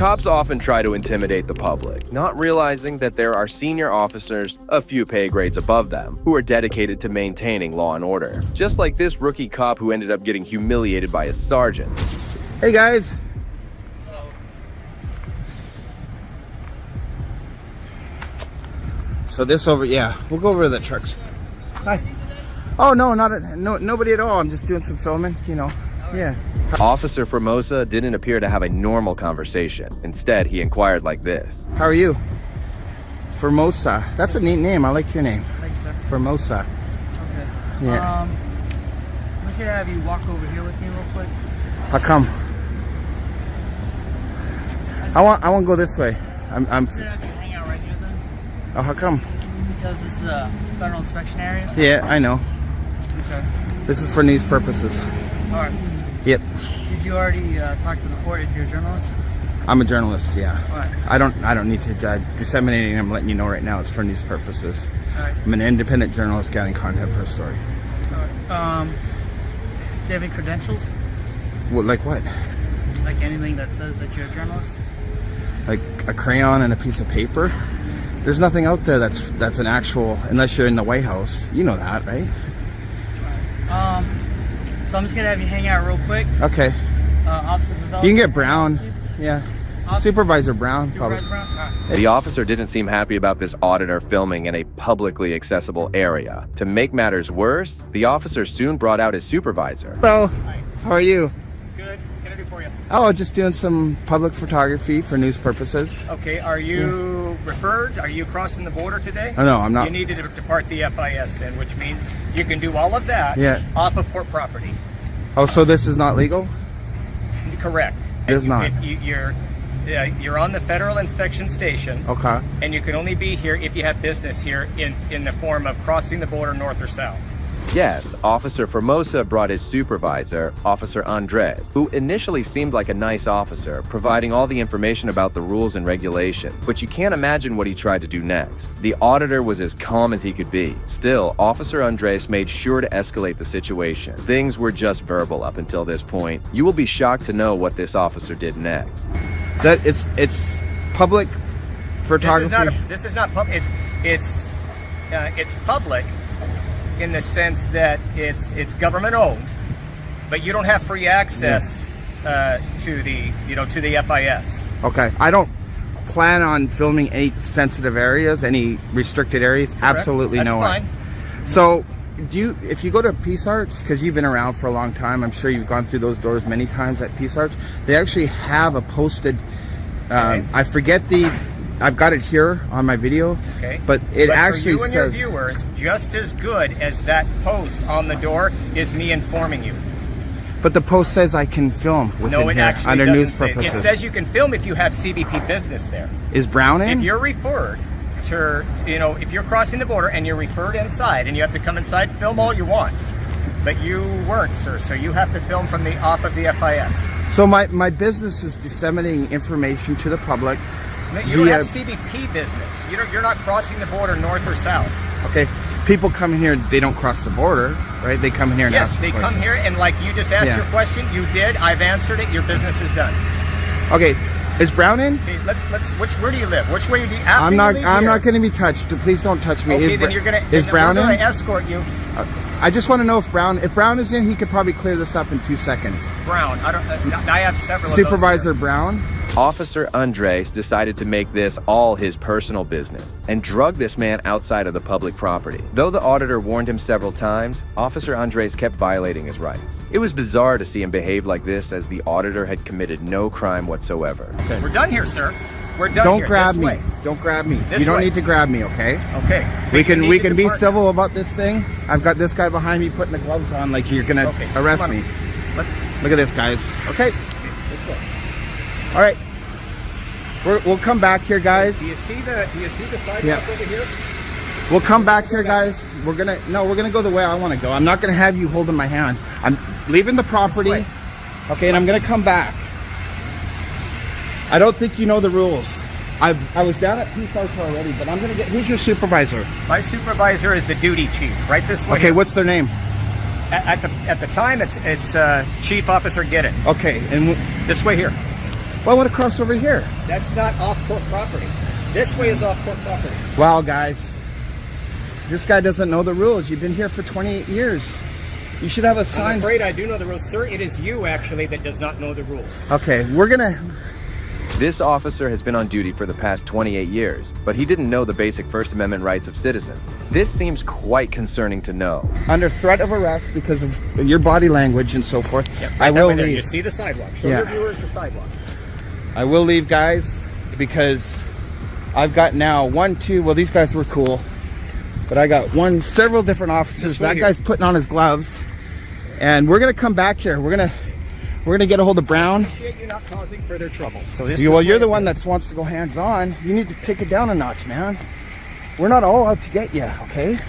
Cops often try to intimidate the public, not realizing that there are senior officers a few pay grades above them who are dedicated to maintaining law and order. Just like this rookie cop who ended up getting humiliated by a sergeant. Hey guys. So this over, yeah, we'll go over to the trucks. Hi. Oh no, nobody at all. I'm just doing some filming, you know. Yeah. Officer Formosa didn't appear to have a normal conversation. Instead, he inquired like this. How are you? Formosa. That's a neat name. I like your name. Thanks, sir. Formosa. Okay. Yeah. I'm just gonna have you walk over here with me real quick. How come? I want to go this way. I'm I'm gonna have you hang out right here then. Oh, how come? Because this is a federal inspection area. Yeah, I know. Okay. This is for news purposes. All right. Yep. Did you already talk to the court if you're a journalist? I'm a journalist, yeah. All right. I don't need to disseminate it. I'm letting you know right now it's for news purposes. All right. I'm an independent journalist gathering content for a story. All right. Do you have any credentials? What, like what? Like anything that says that you're a journalist? Like a crayon and a piece of paper? There's nothing out there that's an actual, unless you're in the White House. You know that, right? So I'm just gonna have you hang out real quick. Okay. Officer Develop. You can get Brown. Yeah. Supervisor Brown, probably. Supervisor Brown? All right. The officer didn't seem happy about this auditor filming in a publicly accessible area. To make matters worse, the officer soon brought out his supervisor. Hello. Hi. How are you? Good. What can I do for you? Oh, just doing some public photography for news purposes. Okay, are you referred? Are you crossing the border today? Oh, no, I'm not. You need to depart the FIS then, which means you can do all of that off of port property. Oh, so this is not legal? Correct. It is not. You're on the federal inspection station. Okay. And you can only be here if you have business here in the form of crossing the border north or south. Yes, Officer Formosa brought his supervisor, Officer Andres, who initially seemed like a nice officer, providing all the information about the rules and regulations. But you can't imagine what he tried to do next. The auditor was as calm as he could be. Still, Officer Andres made sure to escalate the situation. Things were just verbal up until this point. You will be shocked to know what this officer did next. That it's public photography. This is not public. It's public in the sense that it's government owned, but you don't have free access to the FIS. Okay. I don't plan on filming any sensitive areas, any restricted areas. Correct. Absolutely That's nowhere. fine. So, if you go to Peace Arch, because you've been around for a long time, I'm sure you've gone through those doors many times at Peace Arch. They actually have a posted. Okay. I forget I've got it here on my video. Okay. But it actually for you and says. your viewers, just as good as that post on the door is me informing you. But the post says I can film within No, it here actually under doesn't news say. purposes. It says you can film if you have CBP business there. Is Brown in? If you're referred to, if you're crossing the border and you're referred inside and you have to come inside, film all you want. But you weren't, sir, so you have to film from off of the FIS. So my business is disseminating information to the public. You don't have CBP business. You're not crossing the border north or south. Okay, people come in here, they don't cross the border, right? They come in here and Yes, ask they questions. come here and like you just asked your question, you did, I've answered it, your business is done. Okay, is Brown in? Okay, where do you live? Which way do you I'm not going to be touched. Please don't touch me. Okay, then you're going to. Is Brown in? We're going to escort you. I just want to know if Brown is in. He could probably clear this up in 2 seconds. Brown. I have several. Supervisor of those Brown. Officer Andres decided to make this all his personal business and drug this man outside of the public property. Though the auditor warned him several times, Officer Andres kept violating his rights. It was bizarre to see him behave like this as the auditor had committed no crime whatsoever. Okay. We're done here, sir. We're done Don't here. grab This me. way. Don't grab me. This You don't way. need to grab me, okay? Okay. We can be depart civil about this thing. I've got this guy behind me putting the gloves on like you're going to arrest come on. me. Look at this, guys. Okay. This way. All right. We'll come back here, guys. Do you see the sidewalk over here? We'll come back here, guys. We're gonna go the way I want to go. I'm not gonna have you holding my hand. I'm leaving the property. This way. Okay, and I'm gonna come back. I don't think you know the rules. I was down at Peace Arch already, but I'm gonna get. Who's your supervisor? My supervisor is the duty chief. Right this way. Okay, what's their name? At the time, it's Chief Officer Giddens. Okay, and This way here. Well, I want to cross over here. That's not off-court property. This way is off-court property. Wow, guys. This guy doesn't know the rules. You've been here for 28 years. You should have a sign. I'm afraid I do know the rules. Sir, it is you, actually, that does not know the rules. Okay, we're gonna... This officer has been on duty for the past 28 years, but he didn't know the basic First Amendment rights of citizens. This seems quite concerning to know. Under threat of arrest because of your body language and so forth, Yep, I will You leave. see the sidewalk. Show Yeah. your viewers the sidewalk. I will leave, guys, because I've got now well, these guys were cool, but I got several different officers. This way That here. guy's putting on his gloves, and we're gonna come back here. We're gonna get a hold of Brown. You're not causing further trouble. So this Well, is you're the one that wants to go hands-on. You need to take it down a notch, man. We're not all out to get you, okay?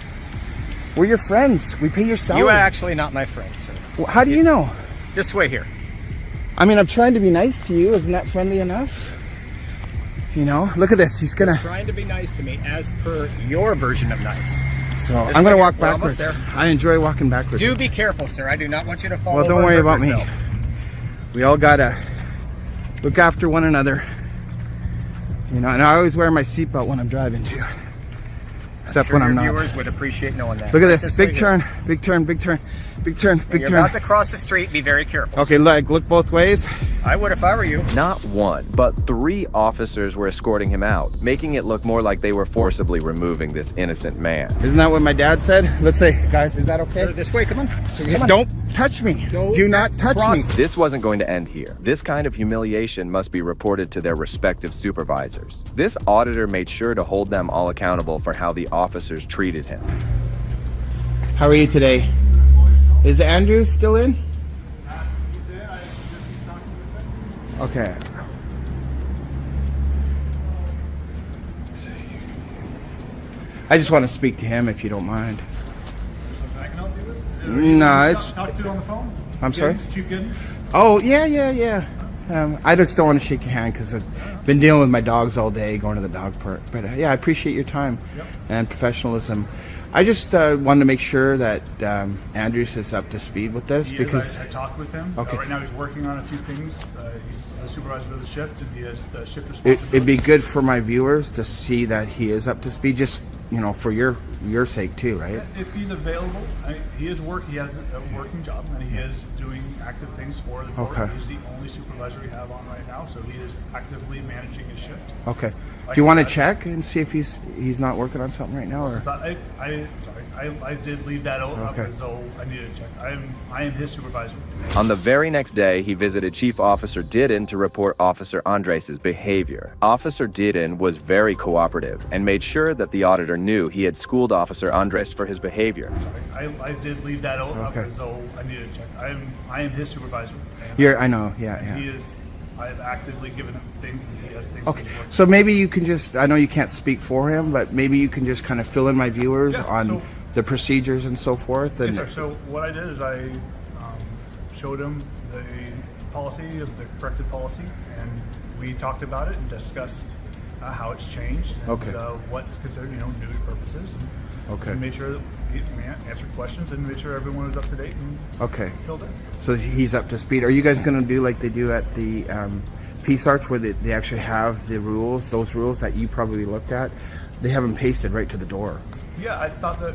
We're your friends. We pay your salary. You are actually not my friend, sir. Well, how do you know? This way here. I mean, I'm trying to be nice to you. Isn't that friendly enough? You know, look at this. He's gonna. Trying to be nice to me as per your version of nice. So This I'm gonna way, walk we're almost backwards. there. I enjoy walking backwards. Do be careful, sir. I do not want you to fall Well, don't over worry and hurt about me. yourself. We all gotta look after one another. You know, and I always wear my seatbelt when I'm driving too. Except Sure when I'm your not. viewers would appreciate knowing that. Look at Right this. way Big here. turn, big turn, big turn, big turn, big You're turn. about to cross the street. Be very careful. Okay, look both ways. I would if I were you. Not one, but 3 officers were escorting him out, making it look more like they were forcibly removing this innocent man. Isn't that what my dad said? Let's say, guys, is that okay? Sir, this way. Come on. Come on. Don't touch me. Do not touch me. This wasn't going to end here. This kind of humiliation must be reported to their respective supervisors. This auditor made sure to hold them all accountable for how the officers treated him. How are you today? Is Andrew still in? Okay. I just want to speak to him if you don't mind. Something I can help you with? No, it's. Talk to you on the phone? I'm sorry? Giddens, Chief Giddens? Oh, yeah. I just don't want to shake your hand because I've been dealing with my dogs all day, going to the dog park. But yeah, I appreciate your time and professionalism. I just wanted to make sure that Andrews is up to speed with this because I talked with him. Okay. Right now he's working on a few things. He's a supervisor of the shift and he has the shift responsibilities. it'd be good for my viewers to see that he is up to speed, just for your sake too, right? If he's available, he has a working job and he is doing active things for the board. Okay. He's the only supervisor we have on right now, so he is actively managing his shift. Okay. Do you want to check and see if he's not working on something right now? Or? Since I did leave that out Okay. so I needed to check. I am his supervisor. On the very next day, he visited Chief Officer Didden to report Officer Andres' behavior. Officer Didden was very cooperative and made sure that the auditor knew he had schooled Officer Andres for his behavior. I did leave that out Okay. so I needed to check. I am his supervisor. I know, yeah. He is. I have actively given him things, and he has things. Okay, he's working so maybe you can just, I know you can't speak for him, but maybe you can just kind of fill in my viewers Yeah, on so- the procedures and so forth. And Yes, sir. So what I did is I showed him the policy of the corrected policy, and we talked about it and discussed how it's changed and Okay. what's considered, news purposes. Okay. And made sure that he answered questions and made sure everyone was up to date and Okay, filled in. so he's up to speed. Are you guys going to do like they do at the Peace Arch where they actually have the rules, those rules that you probably looked at? They have them pasted right to the door. Yeah, I thought that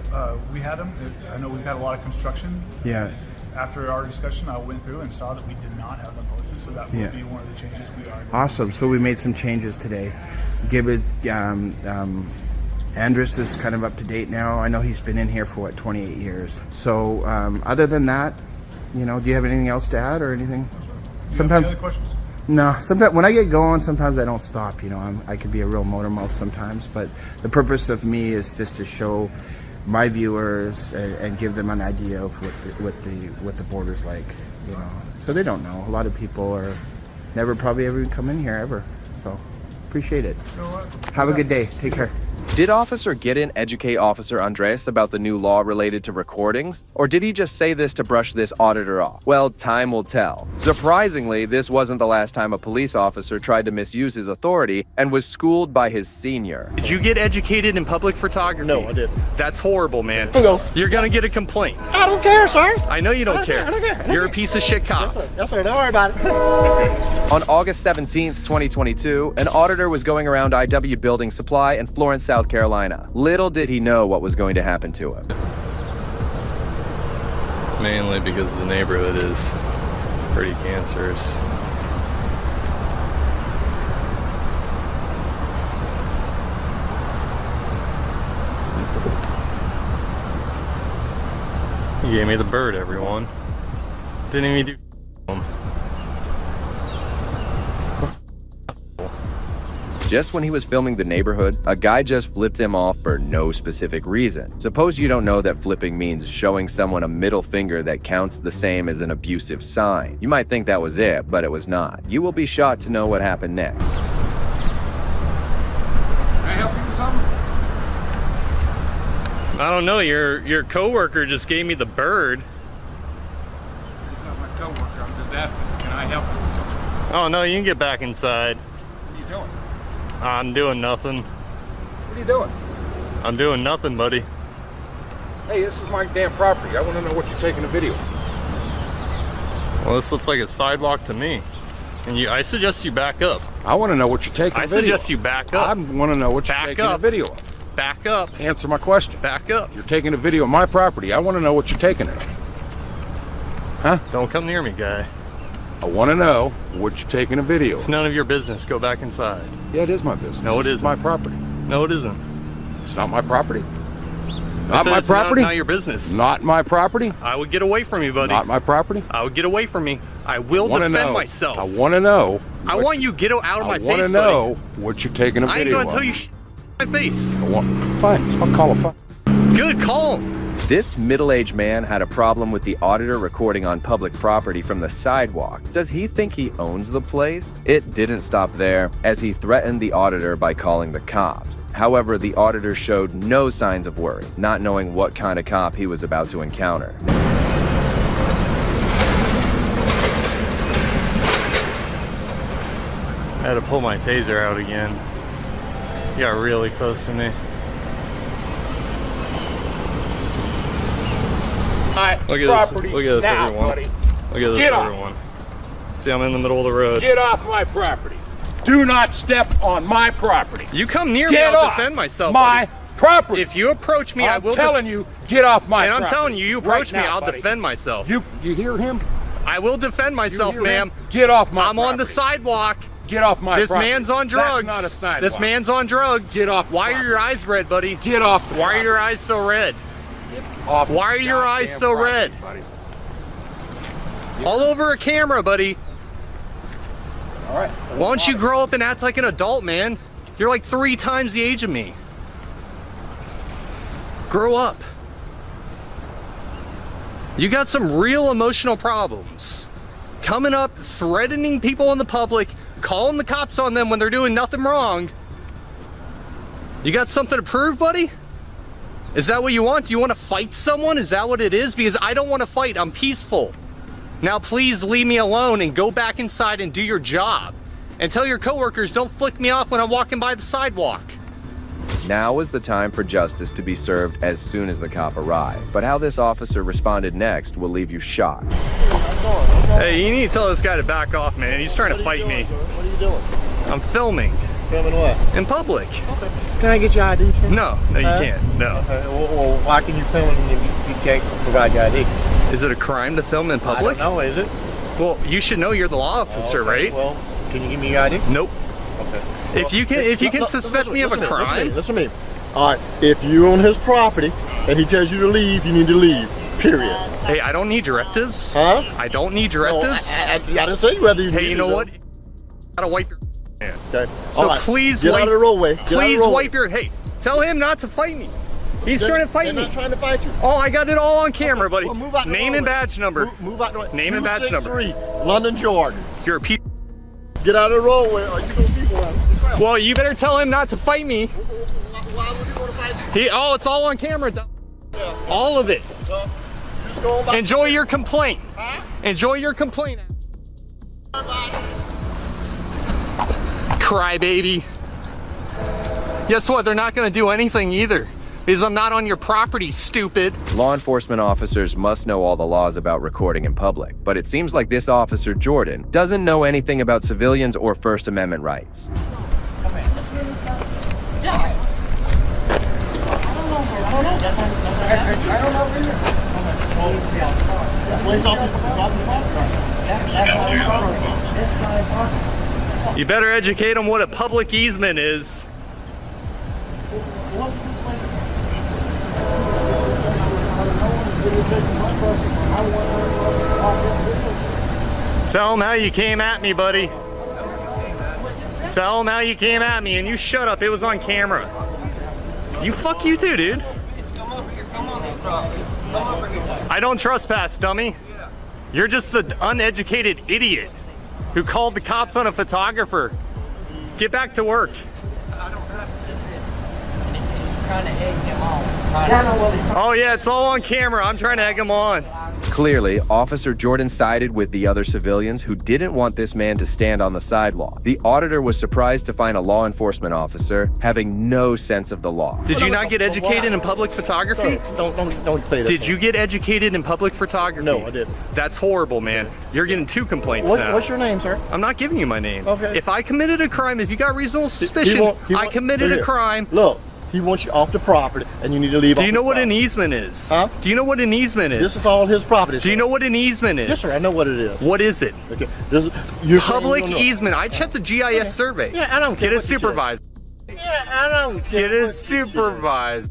we had them. I know we've had a lot of construction. Yeah. After our discussion, I went through and saw that we did not have them posted, so that Yeah. would be one of the changes we are. Awesome. So we made some changes today. Gibbet, Andrus is kind of up to date now. I know he's been in here for 28 years. So other than that, do you have anything else to add or anything? Do you Sometimes have any other questions? no. Sometimes when I get going, sometimes I don't stop. I could be a real motor mouth sometimes, but the purpose of me is just to show my viewers and give them an idea of what the border's like. So they don't know. A lot of people are never probably ever come in here ever. So appreciate it. So, Have a good day. Take care. Did Officer Gideon educate Officer Andres about the new law related to recordings? Or did he just say this to brush this auditor off? Well, time will tell. Surprisingly, this wasn't the last time a police officer tried to misuse his authority and was schooled by his senior. Did you get educated in public photography? No, I didn't. That's horrible, man. No. You're gonna get a complaint. I don't care, sir. I know you don't care. I don't care. You're a piece of shit cop. Yes, sir. Don't worry about it. On August 17th, 2022, an auditor was going around IW Building Supply in Florence, South Carolina. Little did he know what was going to happen to him. Mainly because the neighborhood is pretty cancerous. He gave me the bird, everyone. Didn't even do. Just when he was filming the neighborhood, a guy just flipped him off for no specific reason. Suppose you don't know that flipping means showing someone a middle finger that counts the same as an abusive sign. You might think that was it, but it was not. You will be shocked to know what happened next. Can I help you with something? I don't know, your coworker just gave me the bird. He's not my coworker. I'm just asking, can I help you with something? Oh no, you can get back inside. What are you doing? I'm doing nothing. What are you doing? I'm doing nothing, buddy. Hey, this is my damn property. I want to know what you're taking a video. Well, this looks like a sidewalk to me. And I suggest you back up. I want to know what you're taking I a video. suggest you back up. I want to know what you're Back taking a up. video of. Back up. Answer my question. Back up. You're taking a video of my property. I want to know what you're taking it of. Huh? Don't come near me, guy. I want to know what you're taking a video It's of. none of your business. Go back inside. Yeah, it is my business. No, it This is isn't. my property. No, it isn't. It's not my property. I Not said my it's property. Not your business. Not my property. I would get away from you, buddy. Not my property. I would get away from me. I will Wanna defend know. myself. I want to know. I what- want you get out of my I want face, to buddy. know what you're taking a I ain't video gonna of. tell you my face. Fine. I'll call a fine. Good, call him. This middle-aged man had a problem with the auditor recording on public property from the sidewalk. Does he think he owns the place? It didn't stop there, as he threatened the auditor by calling the cops. However, the auditor showed no signs of worry, not knowing what kind of cop he was about to encounter. I had to pull my taser out again. He got really close to me. Look at this. Look at this, everyone. Look at this, Get off. everyone. See, I'm in the middle of the road. Get off my property. Do not step on my property. You come near me, Get I'll off defend myself. my buddy. property. If you approach me, I I'm will. telling you, get off my And I'm property. telling you, you approach Right me, now, I'll buddy. defend myself. You hear him? I will defend You myself, hear ma'am. him? Get off my I'm property. on the sidewalk. Get off my This property. man's on drugs. That's not a sidewalk. This man's on drugs. Get off the Why are property. your eyes red, buddy? Get off the Why are property. your eyes so red? Off Why the are your eyes goddamn so property, red? buddy. All over a camera, buddy. All right. Why don't you grow up and act like an adult, man? You're like 3 times the age of me. Grow up. You got some real emotional problems. Coming up, threatening people in the public, calling the cops on them when they're doing nothing wrong. You got something to prove, buddy? Is that what you want? Do you want to fight someone? Is that what it is? Because I don't want to fight. I'm peaceful. Now please leave me alone and go back inside and do your job. And tell your coworkers don't flick me off when I'm walking by the sidewalk. Now was the time for justice to be served as soon as the cop arrived. But how this officer responded next will leave you shocked. Hey, you need to tell this guy to back off, man. He's trying to fight me. What are you doing? I'm filming Filming what? in public. Okay. Can I get your ID? Sir? No, you can't. No. Okay. Well, why can you film and you can't provide your ID? Is it a crime to film in public? I don't know. Is it? Well, you should know you're the law officer, Okay, right? Well, can you give me your ID? Nope. Okay. If you can suspect me of a crime. Listen to me. All right. If you're on his property and he tells you to leave, you need to leave. Period. Hey, I don't need directives. Huh? I don't need No, directives. I didn't say whether you. Hey, need you to know go. what? You gotta wipe your man. Okay. So All right. please get wipe. out of the roadway. Get out of the Please roadway. wipe your. Hey, tell him not to fight me. He's trying to fight They're me. not trying to fight you. Oh, I got it all on camera, buddy. Well, move out the Name and roadway. badge number. Move out the way. Name and badge number. 263 London, Jordan. You're a piece. Get out of the roadway or you gonna be one. Well, you better tell him not to fight me. why would you want to fight? Oh, it's all on camera. All of it. Well, just go on by. Enjoy your complaint. Huh? Enjoy your complaint. Crybaby. Guess what? They're not going to do anything either. Because I'm not on your property, stupid. Law enforcement officers must know all the laws about recording in public, but it seems like this officer, Jordan, doesn't know anything about civilians or First Amendment rights. You better educate them what a public easement is. Tell them how you came at me, buddy. Tell them how you came at me, and you shut up. It was on camera. You fuck you too, dude. I don't trespass, dummy. You're just the uneducated idiot who called the cops on a photographer. Get back to work. Oh yeah, it's all on camera. I'm trying to egg him on. Clearly, Officer Jordan sided with the other civilians who didn't want this man to stand on the sidewalk. The auditor was surprised to find a law enforcement officer having no sense of the law. Did you not get educated in public photography? Don't say that. Did you get educated in public photography? No, I didn't. That's horrible, man. You're getting 2 complaints now. What's your name, sir? I'm not giving you my name. Okay. If I committed a crime, if you got reasonable suspicion, I committed a crime. Look, he wants you off the property, and you need to leave. Do you know what an easement is? Huh? Do you know what an easement is? This is all his property. Do you know what an easement is? Yes, sir. I know what it is. What is it? Okay. This is you're Public saying you don't know. easement. I checked the GIS survey. Yeah, I don't care. Get a what you say. supervisor. Yeah, I don't care. Get a what you say. supervisor.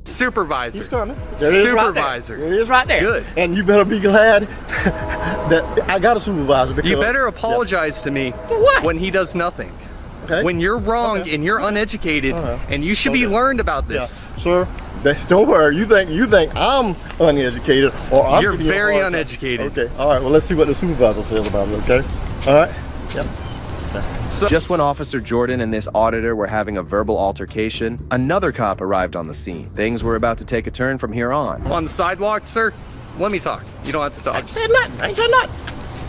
Supervisor. He's coming. There it is Supervisor. Right there. There it is right there. Good. And you better be glad that I got a supervisor. Because You better apologize to me For what? when he does nothing. Okay. When you're wrong and you're uneducated, and you should be learned about Yeah. this. Sir, don't worry. You think I'm uneducated, or I'm You're giving you a very hard time. uneducated. Okay. All right. Well, let's see what the supervisor says about it. Okay. All right. Yep. Just when Officer Jordan and this auditor were having a verbal altercation, another cop arrived on the scene. Things were about to take a turn from here on. On the sidewalk, sir, let me talk. You don't have to talk. I said nothing. I ain't said nothing.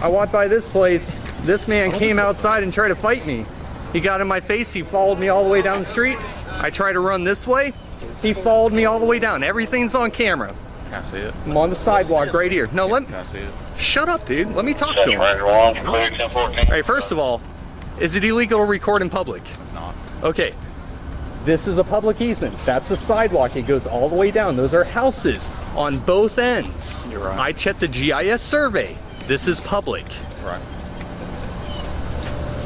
I walked by this place. This man came outside and tried to fight me. He got in my face. He followed me all the way down the street. I tried to run this way. He followed me all the way down. Everything's on camera. Can I see it? I'm on the sidewalk right here. No, let me. Can I see it? Shut up, dude. Let me talk to him. All right, first of all, is it illegal to record in public? It's not. Okay. This is a public easement. That's a sidewalk. It goes all the way down. Those are houses on both ends. You're right. I checked the GIS survey. This is public. Right.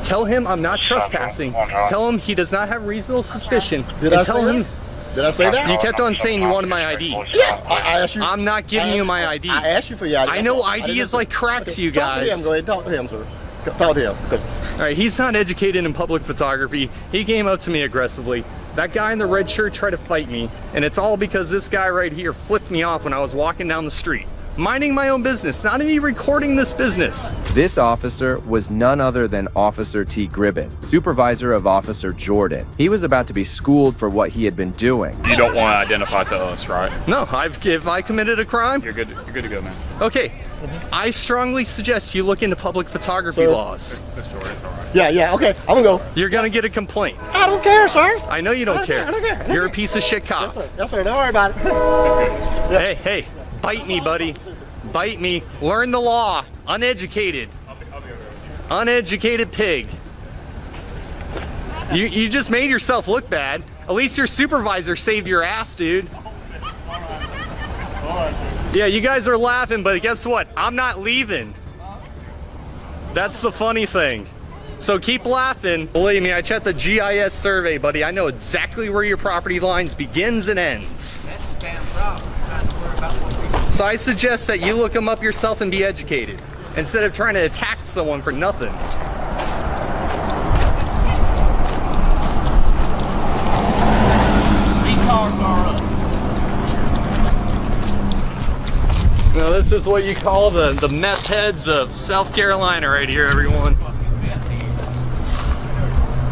Tell him I'm not trespassing. Tell him he does not have reasonable suspicion. Did and I tell say him that? Did I say that? you kept on saying you wanted my ID. Yeah. I asked you. I'm not giving you my ID. I asked you for your ID. I know That's all. ID didn't is say- like crack to you Talk to guys. him. Go ahead. Talk to him, sir. Talk to him. 'Cause All right, he's not educated in public photography. He came up to me aggressively. That guy in the red shirt tried to fight me, and it's all because this guy right here flipped me off when I was walking down the street. Minding my own business, not even recording this business. This officer was none other than Officer T. Gribben, supervisor of Officer Jordan. He was about to be schooled for what he had been doing. You don't want to identify to us, right? No, if I committed a crime, You're good. You're good to go, man. okay. I strongly suggest you look into public photography Sir. laws. This story is all right. yeah. Okay. I'm gonna go. You're gonna get a complaint. I don't care, sir. I know you don't care. I don't care. You're a piece of shit cop. Yes, sir. Don't worry about it. That's good. Hey, bite me, buddy. Bite me. Learn the law. Uneducated. Uneducated pig. You just made yourself look bad. At least your supervisor saved your ass, dude. Yeah, you guys are laughing, but guess what? I'm not leaving. That's the funny thing. So keep laughing. Believe me, I checked the GIS survey, buddy. I know exactly where your property lines begins and ends. So I suggest that you look them up yourself and be educated, instead of trying to attack someone for nothing. Now this is what you call the meth heads of South Carolina right here, everyone.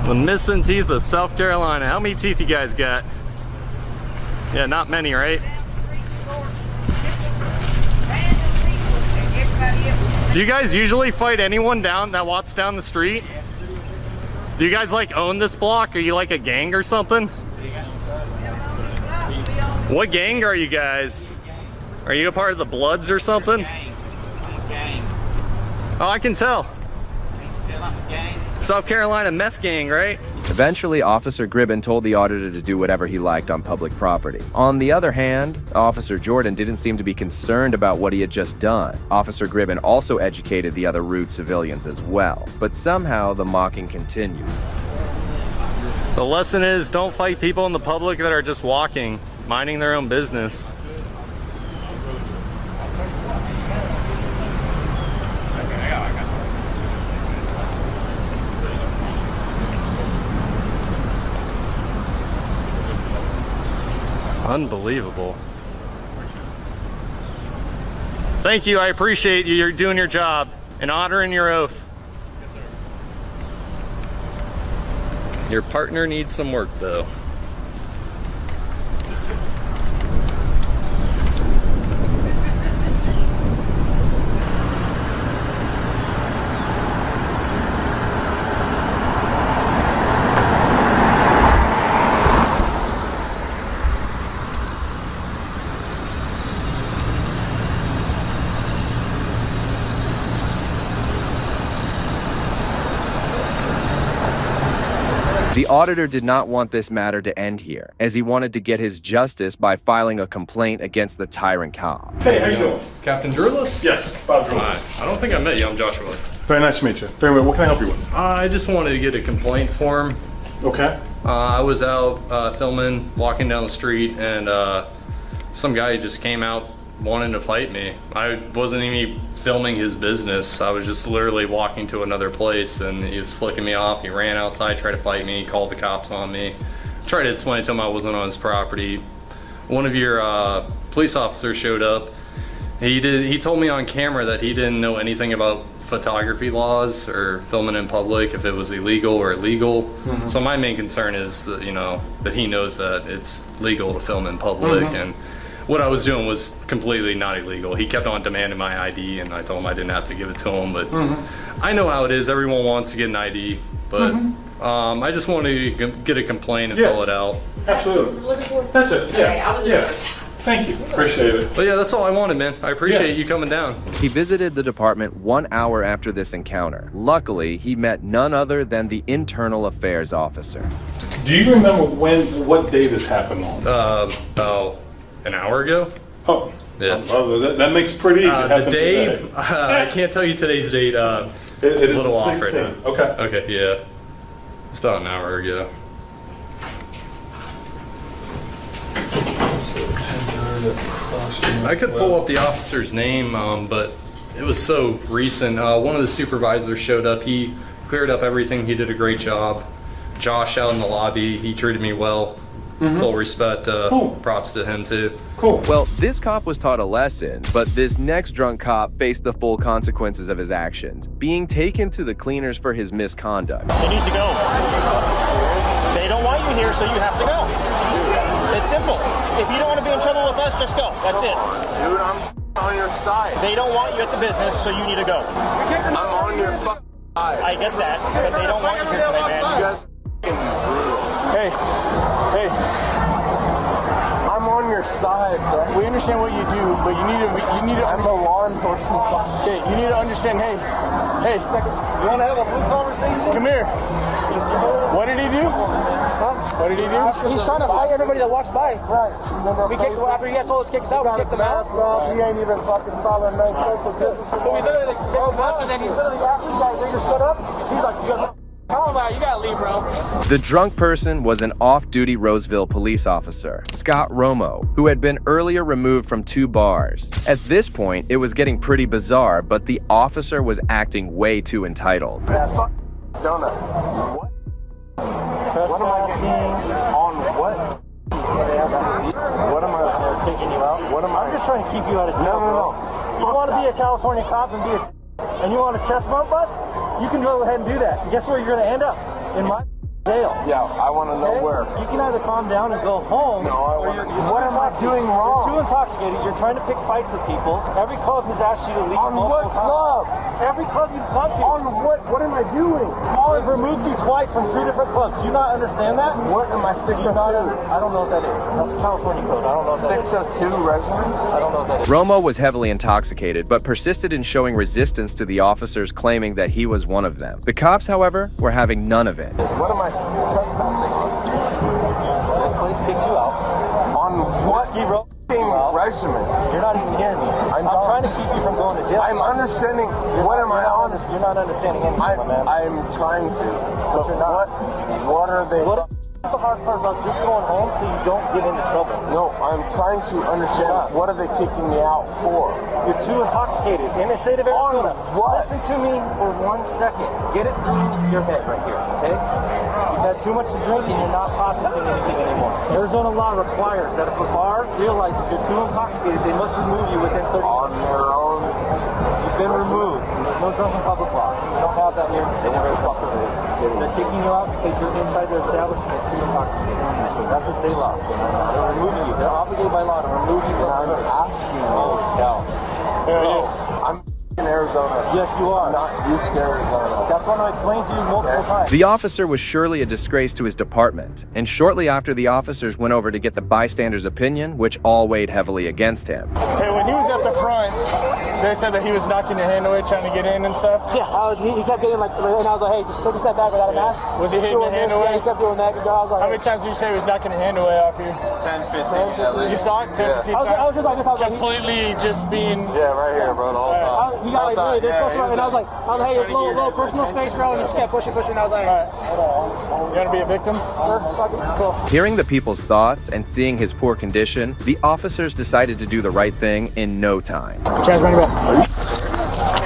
The missing teeth of South Carolina. How many teeth you guys got? Yeah, not many, right? Do you guys usually fight anyone down that walks down the street? Do you guys like own this block? Are you like a gang or something? What gang are you guys? Are you a part of the Bloods or something? Oh, I can tell. South Carolina meth gang, right? Eventually, Officer Gribben told the auditor to do whatever he liked on public property. On the other hand, Officer Jordan didn't seem to be concerned about what he had just done. Officer Gribben also educated the other rude civilians as well, but somehow the mocking continued. The lesson is, don't fight people in the public that are just walking, minding their own business. Unbelievable. Thank you, I appreciate you. You're doing your job and honoring your oath. Your partner needs some work though. The auditor did not want this matter to end here, as he wanted to get his justice by filing a complaint against the tyrant cop. Hey, how you doing? Captain Drewless? Yes, Bob Drewless. Hi. I don't think I met you. I'm Joshua. Very nice to meet you. Very well. What can I help you with? I just wanted to get a complaint form. Okay. I was out filming, walking down the street, and some guy just came out wanting to fight me. I wasn't even filming his business. I was just literally walking to another place, and he was flicking me off. He ran outside, tried to fight me, called the cops on me. Tried to explain to him I wasn't on his property. One of your police officers showed up. He told me on camera that he didn't know anything about photography laws or filming in public, if it was illegal or illegal. Mm-hmm. So my main concern is that, you know, that he knows that it's legal to film in public. Mm-hmm. And what I was doing was completely not illegal. He kept on demanding my ID, and I told him I didn't have to give it to him, but I know how it is. Everyone wants to get an ID, but I just wanted to get a complaint and fill it out. Absolutely. That's it. Yeah. Thank you. Appreciate it. But yeah, that's all I wanted, man. I appreciate you coming down. He visited the department 1 hour after this encounter. Luckily, he met none other than the internal affairs officer. Do you remember what day this happened on? About an hour ago. Oh, yeah. That makes it pretty easy. The day, I can't tell you today's date. It a is little off 16. right now. Okay. Okay, yeah. It's about an hour ago. I could pull up the officer's name, but it was so recent. One of the supervisors showed up. He cleared up everything. He did a great job. Josh out in the lobby, he treated me well. Full respect. Props to him too. Cool. Well, this cop was taught a lesson, but this next drunk cop faced the full consequences of his actions, being taken to the cleaners for his misconduct. You need to go. They don't want you here, so you have to go. It's simple. If you don't want to be in trouble with us, just go. That's it. Dude, I'm on your side. They don't want you at the business, so you need to go. I'm on your side. I get that, but they don't want you here tonight, man. You guys brutal. Hey. I'm on your side, bro. We understand what you do, but you need to. I'm a law enforcement. Okay, you need to understand. Hey. You want to have a blue conversation? Come here. What did he do? Huh? What did he do? He's trying to fight everybody that walks by. Right. After he told us to kick us out, we kicked him out. He ain't even fucking following no social distance. So we literally kicked him out, and then he's literally after you guys, they just stood up. He's like, you guys. You gotta leave, bro. The drunk person was an off-duty Roseville police officer, Scott Romo, who had been earlier removed from 2 bars. At this point, it was getting pretty bizarre, but the officer was acting way too entitled. It's Jonah. What? What am I getting on what? What am I taking you out? What am I? I'm just trying to keep you out of jail. No. You want to be a California cop and and you want a chest bump us? You can go ahead and do that. And guess where you're going to end up? In my Yeah, I want to know where. You can either calm down and go home. No, I want to. What am I doing wrong? You're too intoxicated. You're trying to pick fights with people. Every club has asked you to leave. On what club? Every club you've gone to. On what? What am I doing? I've removed you twice from 2 different clubs. Do you not understand that? What am I 602? I don't know what that is. That's California code. I don't know what that is. 602 resident? I don't know what that is. Romo was heavily intoxicated, but persisted in showing resistance to the officers claiming that he was one of them. The cops, however, were having none of it. What am I trespassing on? This place kicked you out. On what regimen? You're not even hearing me. I'm trying to keep you from going to jail. I'm understanding. What am I on? You're not understanding anything, my man. I'm trying to. But you're not. What are they? What's the hard part about just going home so you don't get into trouble? No, I'm trying to understand. What are they kicking me out for? You're too intoxicated. In the state of Arizona. Listen to me for 1 second. Get it through your head right here, okay? You've had too much to drink and you're not processing anything anymore. Arizona law requires that if a bar realizes you're too intoxicated, they must remove you within 30 minutes. On their own? You've been removed. There's no drunken public law. You don't have that here in the state of Arizona. They're kicking you out because you're inside their establishment too intoxicated. That's a state law. They're removing you. They're obligated by law to remove you from the premises. Asking you. Holy cow. I'm in Arizona. Yes, you are. I'm not used to Arizona. That's what I explained to you multiple times. The officer was surely a disgrace to his department, and shortly after the officers went over to get the bystanders' opinion, which all weighed heavily against him. Hey, when he was at the front, they said that he was knocking your hand away, trying to get in and stuff. Yeah, he kept getting like, and I was like, hey, just take a step back without a mask. Was he hitting your hand away? Yeah, he kept doing that. I was like, how many times did you say he was knocking your hand away off you? 10, 15. You saw it 10, 15 times? I was just like this. I was completely just being... Yeah, right here, bro, the whole time. He got like really this close, and I was like, hey, there's a little personal space, bro, and he just kept pushing, and I was like, all right. You want to be a victim? Sure, cool. Hearing the people's thoughts and seeing his poor condition, the officers decided to do the right thing in no time. Chad's running back.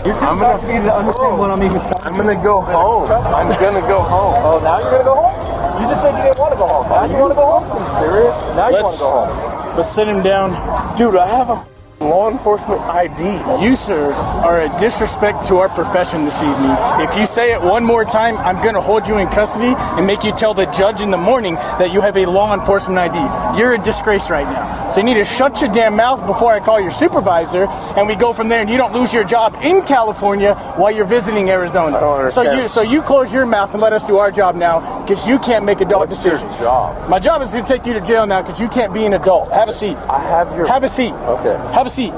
You're too intoxicated to understand what I'm even talking about. I'm gonna go home. I'm gonna go home. Oh, now you're gonna go home? You just said you didn't want to go home. Now you want to go home? Are you serious? Now you want to go home. Let's sit him down. Dude, I have a law enforcement ID. You, sir, are a disrespect to our profession this evening. If you say it one more time, I'm going to hold you in custody and make you tell the judge in the morning that you have a law enforcement ID. You're a disgrace right now. So you need to shut your damn mouth before I call your supervisor, and we go from there, and you don't lose your job in California while you're visiting Arizona. I don't understand. So you close your mouth and let us do our job now, because you can't make adult decisions. What's your job? My job is to take you to jail now, because you can't be an adult. Have a seat. I have your... Have a seat. Okay. Have a seat.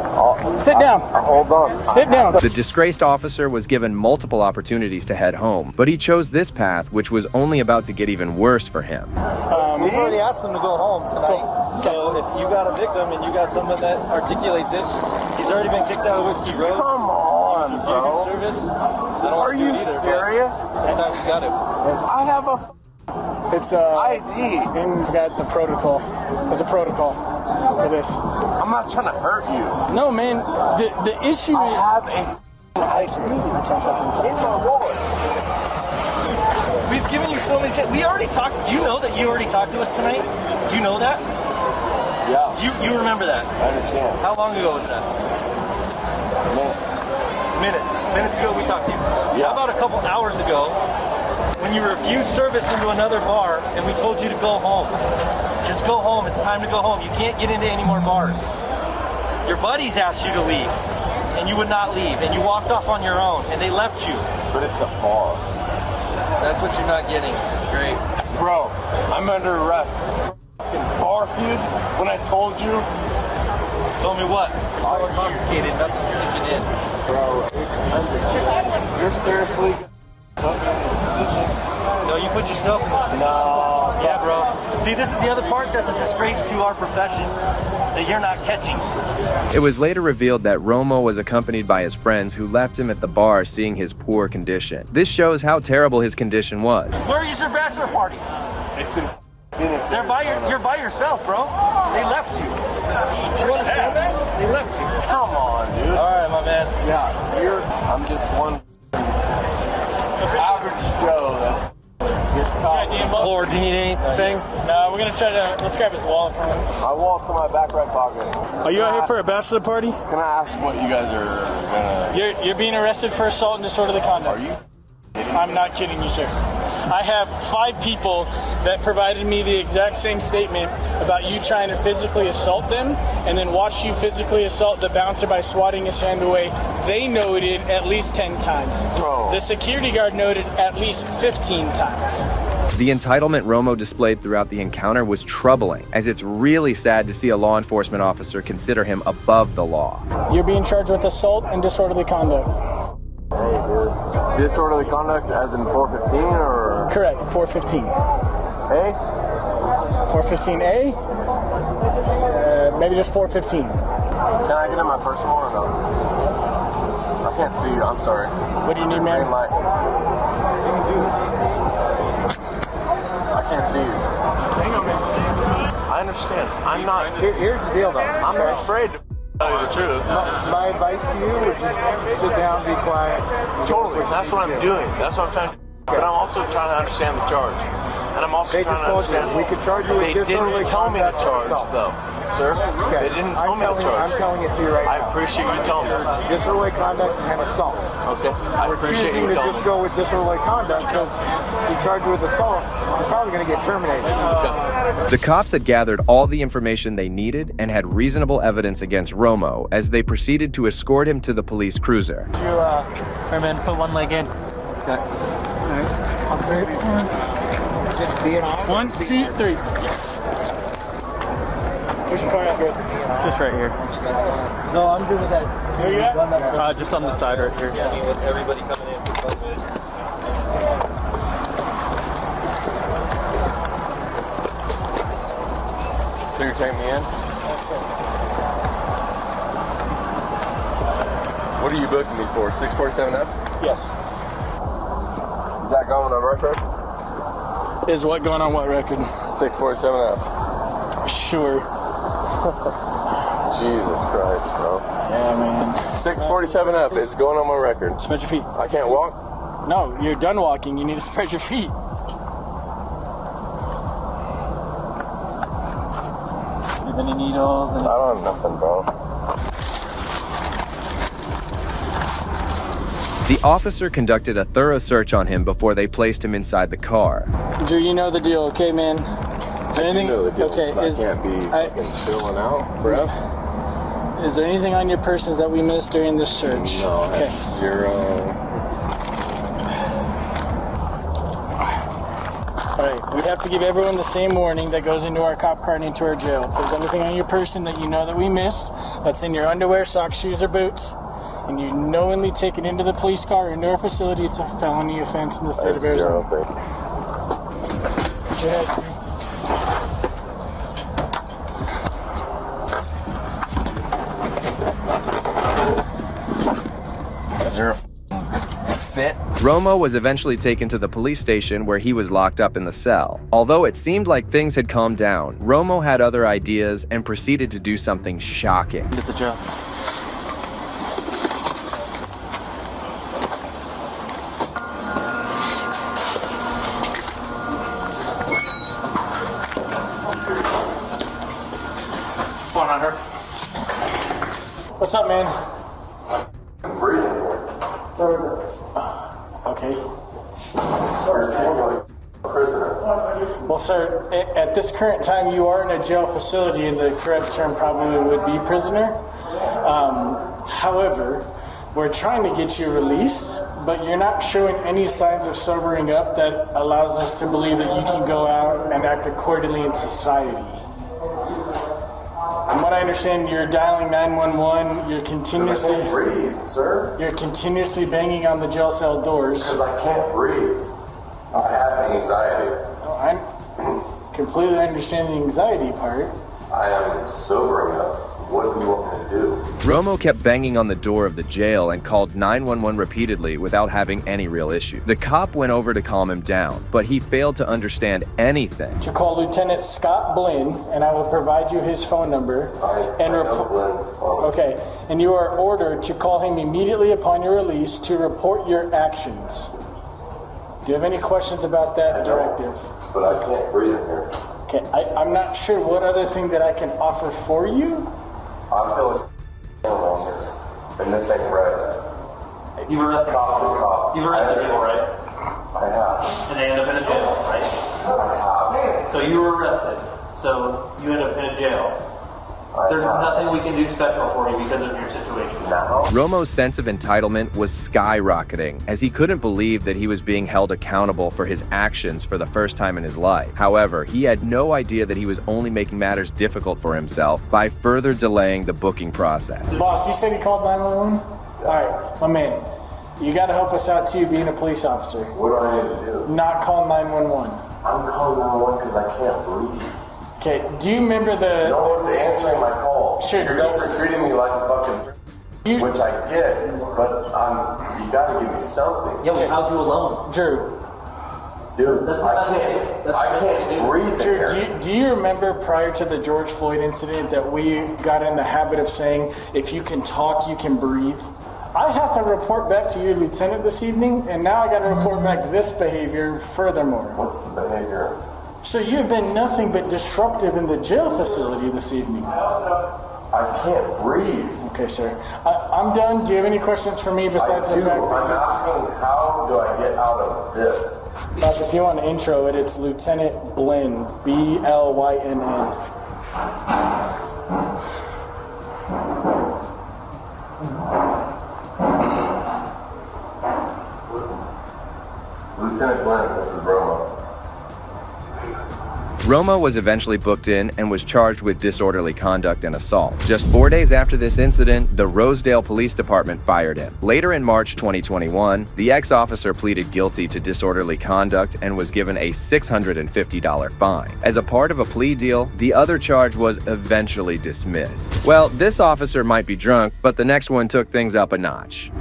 Sit down. Hold on. Sit down. The disgraced officer was given multiple opportunities to head home, but he chose this path, which was only about to get even worse for him. We've already asked him to go home tonight. So if you got a victim and you got someone that articulates it, he's already been kicked out of Whiskey Road. Come on, bro. Service. Are you serious? Sometimes you got it. I have a It's ID. and got the protocol. There's a protocol for this. I'm not trying to hurt you. No, man. The issue I is have a ID. In my wallet. We've given you so many chances. We already talked. Do you know that you already talked to us tonight? Do you know that? Yeah. Do you remember that? I understand. How long ago was that? Minutes ago we talked to you. Yeah. How about a couple hours ago when you refused service into another bar and we told you to go home? Just go home. It's time to go home. You can't get into any more bars. Your buddies asked you to leave and you would not leave, and you walked off on your own and they left you. But it's a bar. That's what you're not getting. It's great. Bro, I'm under arrest. Fucking bar feud when I told you. Told me what? You're so intoxicated, nothing's sinking in. Bro, you're seriously No, you put yourself in this position. No. Yeah, bro. See, this is the other part that's a disgrace to our profession that you're not catching. It was later revealed that Romo was accompanied by his friends who left him at the bar seeing his poor condition. This shows how terrible his condition was. Where is your bachelor party? It's in Phoenix. You're by yourself, bro. They left you. You understand that? They left you. Come on, dude. All right, my man. Yeah, I'm just one average Joe that gets caught. Lord, do you need anything? no. We're gonna try to. Let's grab his wallet from him. My wallet's in my back right pocket. Are you out here for a bachelor party? Can I ask what you guys are gonna... You're being arrested for assault and disorderly conduct. Are you? I'm not kidding you, sir. I have 5 people that provided me the exact same statement about you trying to physically assault them and then watch you physically assault the bouncer by swatting his hand away. They noted at least 10 times. Bro. The security guard noted at least 15 times. The entitlement Romo displayed throughout the encounter was troubling, as it's really sad to see a law enforcement officer consider him above the law. You're being charged with assault and disorderly conduct. Disorderly conduct as in 415 or? Correct, 415. A? 415A? Maybe just 415. Can I get in my personal or no? I can't see you, I'm sorry. What do you need, man? Green light. I can't see you. Hang on, man. I understand. I'm not. Here's the deal, though. I'm not afraid to tell you the truth. My advice to you is just sit down, be quiet. Totally. That's what I'm doing. That's what I'm trying to do. But I'm also trying to understand the charge. And I'm also trying to understand. We could charge you with disorderly conduct. They didn't tell me the charge, though, sir. They didn't tell me the charge. I'm telling it to you right now. I appreciate you telling me. Disorderly conduct and assault. Okay. I appreciate you telling me. Just go with disorderly conduct because you charge you with assault. You're probably going to get terminated. Okay. The cops had gathered all the information they needed and had reasonable evidence against Romo as they proceeded to escort him to the police cruiser. Hey man, put one leg in. Okay. Alright. 1, 2, 3. Push your car out good. Just right here. No, I'm good with that. Where you at? Just on the side right here. With everybody coming in. So you're taking me in? What are you booking me for? 647F? Yes. Is that going on record? Is what going on what record? 647F. Sure. Jesus Christ, bro. Yeah, man. 647F is going on my record. Spread your feet. I can't walk? No, you're done walking. You need to spread your feet. Any needles? I don't have nothing, bro. The officer conducted a thorough search on him before they placed him inside the car. Drew, you know the deal, okay, man? Is there anything? I know the deal, okay, but I can't be fucking chilling out, bro. Is there anything on your persons that we missed during this search? No, I okay. have 0. Alright, we have to give everyone the same warning that goes into our cop car and into our jail. If there's anything on your person that you know that we missed, that's in your underwear, socks, shoes, or boots, and you knowingly take it into the police car or into our facility, it's a felony offense in the state of Arizona. Put your head. Is there a fit? Romo was eventually taken to the police station where he was locked up in the cell. Although it seemed like things had calmed down, Romo had other ideas and proceeded to do something shocking. Get the jail. Come on, Hunter. What's up, man? I'm breathing. Okay. Prisoner. Well, sir, at this current time, you are in a jail facility, and the correct term probably would be prisoner. However, we're trying to get you released, but you're not showing any signs of sobering up that allows us to believe that you can go out and act accordingly in society. From what I understand, you're dialing 911. You're continuously. I can't breathe, sir. You're continuously banging on the jail cell doors. Because I can't breathe. I have anxiety. I completely understand the anxiety part. I am sobering up. What do you want me to do? Romo kept banging on the door of the jail and called 911 repeatedly without having any real issue. The cop went over to calm him down, but he failed to understand anything. To call Lieutenant Scott Blinn, and I will provide you his phone number. I know Blinn's phone. Okay, and you are ordered to call him immediately upon your release to report your actions. Do you have any questions about that directive? But I can't breathe in here. Okay, I'm not sure what other thing that I can offer for you. I feel like on here, and this ain't right. You've arrested cop to cop. You've arrested people, right? I have. And they end up in a jail, right? I have. So you were arrested. So you end up in a jail. There's nothing we can do special for you because of your situation. No. Romo's sense of entitlement was skyrocketing as he couldn't believe that he was being held accountable for his actions for the first time in his life. However, he had no idea that he was only making matters difficult for himself by further delaying the booking process. Boss, you said he called 911? All right, my man, you got to help us out too, being a police officer. What do I need to do? Not call 911. I'm calling 911 because I can't breathe. Okay, do you remember the... No one's answering my call. Sure. You guys are treating me like a fucking... Which I get, but you gotta give me something. Yeah, we held you alone. Drew. Dude, I can't breathe in Drew, here. do you remember prior to the George Floyd incident that we got in the habit of saying, if you can talk, you can breathe? I have to report back to you, Lieutenant, this evening, and now I got to report back this behavior furthermore. What's the behavior? So you've been nothing but disruptive in the jail facility this evening. I can't breathe. Okay, sir. I'm done. Do you have any questions for me besides I do. the fact I'm asking, how do I get out of this? Boss, if you want to intro it, it's Lieutenant Blynn, B-L-Y-N-N. Lieutenant Blynn, this is Romo. Romo was eventually booked in and was charged with disorderly conduct and assault. Just 4 days after this incident, the Rosedale Police Department fired him. Later in March 2021, the ex-officer pleaded guilty to disorderly conduct and was given a $650 fine. As a part of a plea deal, the other charge was eventually dismissed. Well, this officer might be drunk, but the next one took things up a notch.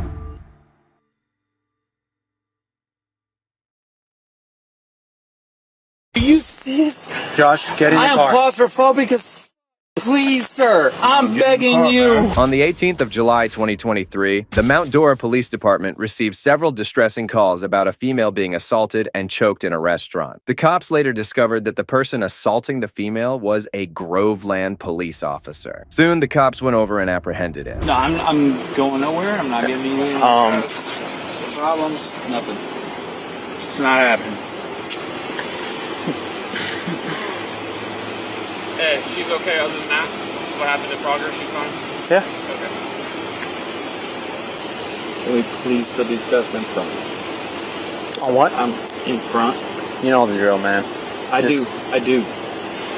Do you see this? Josh, get in the car. I am claustrophobic as please, sir. I'm begging you. On the 18th of July 2023, the Mount Dora Police Department received several distressing calls about a female being assaulted and choked in a restaurant. The cops later discovered that the person assaulting the female was a Groveland police officer. Soon, the cops went over and apprehended him. No, I'm going nowhere. I'm not giving you any problems. Nothing. It's not happening. Hey, she's okay other than that? What happened to Progress? She's fine? Yeah. Okay. Can we please put these cuffs in front? On what? I'm in front. You know the drill, man. I do.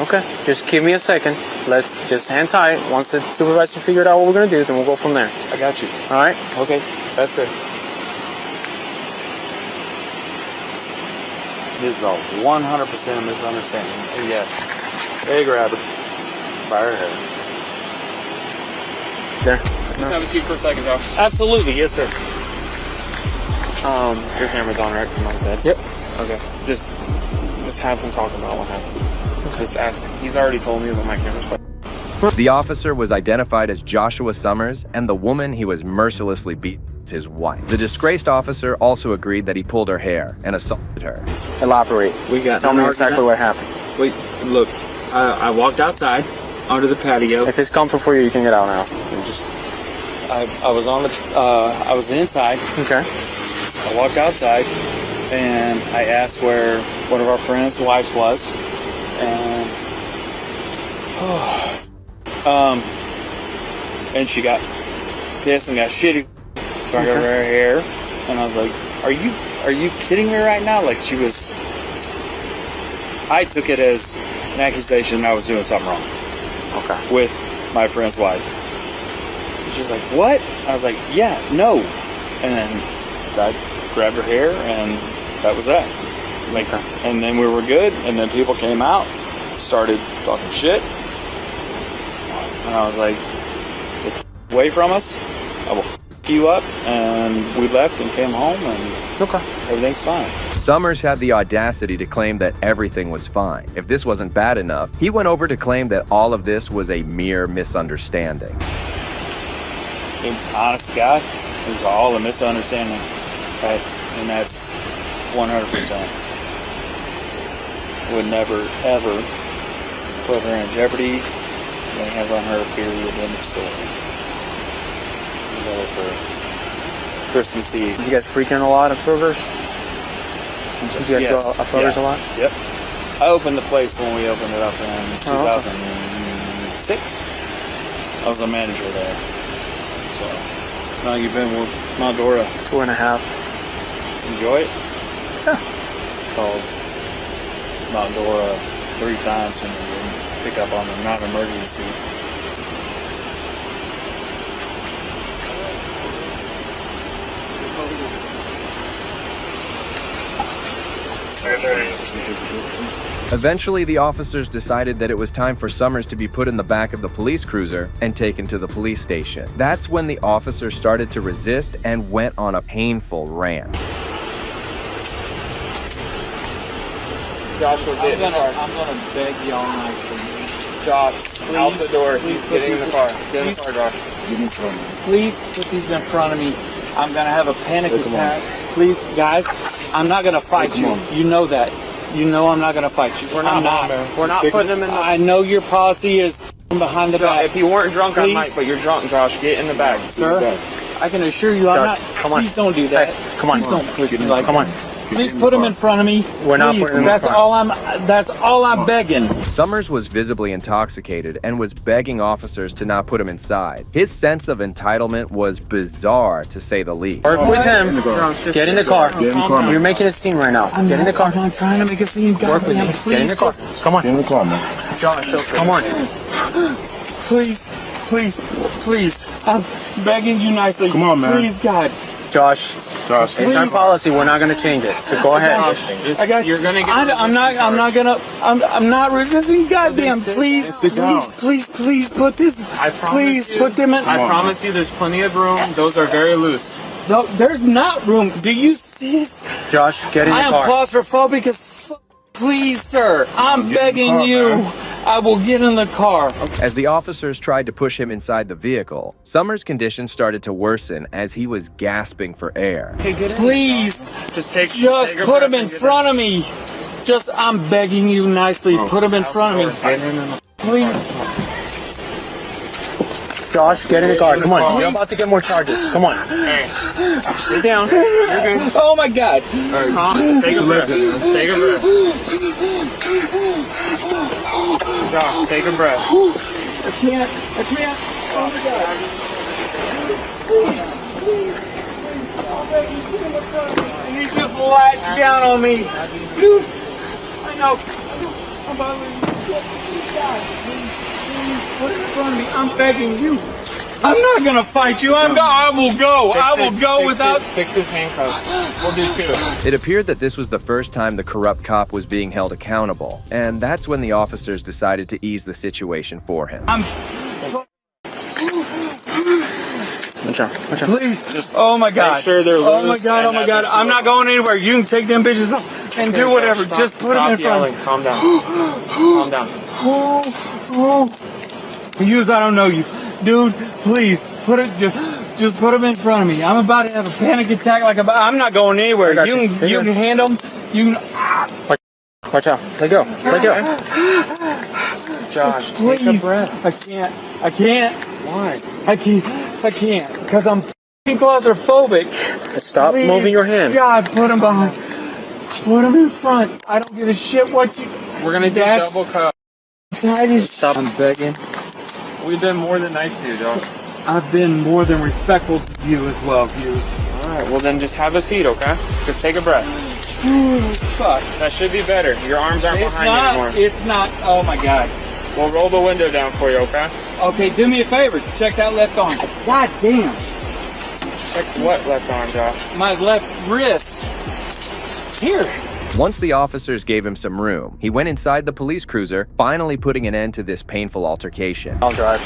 Okay, just give me a second. Let's just hang tight. Once the supervisor figured out what we're going to do, then we'll go from there. I got you. All right? Okay, that's good. This is a 100% misunderstanding. And yes. Hey, grab her. By her hair. There. Just have a seat for a second, though. Absolutely, yes, sir. Your camera's on, right? From my bed? Yep. Okay. Just have him talk about what happened. Okay. Just ask him. He's already told me that my camera's. The officer was identified as Joshua Summers, and the woman he was mercilessly beating was his wife. The disgraced officer also agreed that he pulled her hair and assaulted her. Elaborate. Tell me exactly what happened. Wait, look. I walked outside onto the patio. If it's comfortable for you, you can get out now. I was on the I was inside. Okay. I walked outside and I asked where one of our friends' wives was, and she got pissed and got shitty. So I got her hair, and I was like, "Are you kidding me right now?" Like she was. I took it as an accusation that I was doing something wrong. Okay. With my friend's wife. She's like, "What?" I was like, "Yeah, no." And then I grabbed her hair, and that was that. Like, and then we were good, and then people came out, started talking shit, and I was like, "Get away from us! I will f you up." And we left and came home, and everything's fine. Summers had the audacity to claim that everything was fine. If this wasn't bad enough, he went over to claim that all of this was a mere misunderstanding. Honest to God, it was all a misunderstanding, right? And that's 100%. Would never, ever put her in jeopardy. Lay hands on her, period, end of story. For Christmas Eve. You guys freaking a lot of Kroger's? Do you guys go outdoors a lot? Yep. I opened the place when we opened it up in 2006. I was a manager there. So, now you've been with Maldora 2.5. Enjoy it? Yeah. Called Maldora 3 times and didn't pick up on the non-emergency. Eventually, the officers decided that it was time for Summers to be put in the back of the police cruiser and taken to the police station. That's when the officer started to resist and went on a painful rant. Josh, we're getting in the car. I'm gonna beg y'all nicely. Josh, please, out the door. He's getting in the car. Get in the car, Josh. Please put these in front of me. I'm gonna have a panic attack. Please, guys, I'm not gonna fight you. You know that. You know I'm not gonna fight you. We're not. We're not putting him in the... I know your policy is behind the back. If you weren't drunk, please. I might, but you're drunk, Josh. Get in the back. Sir, I can assure you I'm not... Come on. Please don't do that. Hey, come on. Please don't push me like... Come on. Please put him in front of me. We're not putting him in front. That's all I'm begging. Summers was visibly intoxicated and was begging officers to not put him inside. His sense of entitlement was bizarre, to say the least. Work with him. Get in the car. You're making a scene right now. Get in the car. I'm not trying to make a scene. Work with me. Get in the car. Come on. Get in the car, man. Josh, come on. Please. I'm begging you nicely. Come on, man. Please, God. Josh, it's our policy. We're not going to change it. So go ahead. I got you. You're gonna get. I'm not resisting. Goddamn! Please put this. Please put them in. I promise you, there's plenty of room. Those are very loose. No, there's not room. Do you see this? Josh, get in the car. I am claustrophobic as. Please, sir. I'm begging you. I will get in the car. As the officers tried to push him inside the vehicle, Summers' condition started to worsen as he was gasping for air. Please, just put him in front of me. I'm begging you nicely. Put him in front of me. Please. Josh, get in the car. Come on. You're about to get more charges. Come on. Hey, sit down. You're good. Oh my God. All right, Tom, take a breath. Take a breath. Josh, take a breath. I can't. Oh my God. And he just latched down on me. Dude, I know. I'm bothering you. Please, put it in front of me. I'm begging you. I'm not gonna fight you. I will go. Fix his handcuffs. We'll do 2. It appeared that this was the first time the corrupt cop was being held accountable, and that's when the officers decided to ease the situation for him. Watch out. Please. Oh my God. Make sure they're loose. Oh my God. I'm not going anywhere. You can take them bitches up and do whatever. Just put them in front of me. Calm down. Calm down. I don't know you. Dude, please, just put him in front of me. I'm about to have a panic attack I'm not going anywhere. You can handle him. Watch out. Let go. Josh, please. Take a breath. I can't. Why? I can't. Because I'm claustrophobic. Stop moving your hand. God, put him behind. Put him in front. I don't give a shit what you... We're going to do double cup. Stop. I'm begging. We've been more than nice to you, Josh. I've been more than respectful to you as well, Hughes. Alright, well then just have a seat, okay? Just take a breath. Fuck. That should be better. Your arms aren't behind you anymore. It's not. Oh my God. We'll roll the window down for you, okay? Okay, do me a favor. Check that left arm. God damn. Check what left arm, Josh? My left wrist. Here. Once the officers gave him some room, he went inside the police cruiser, finally putting an end to this painful altercation. I'll drive.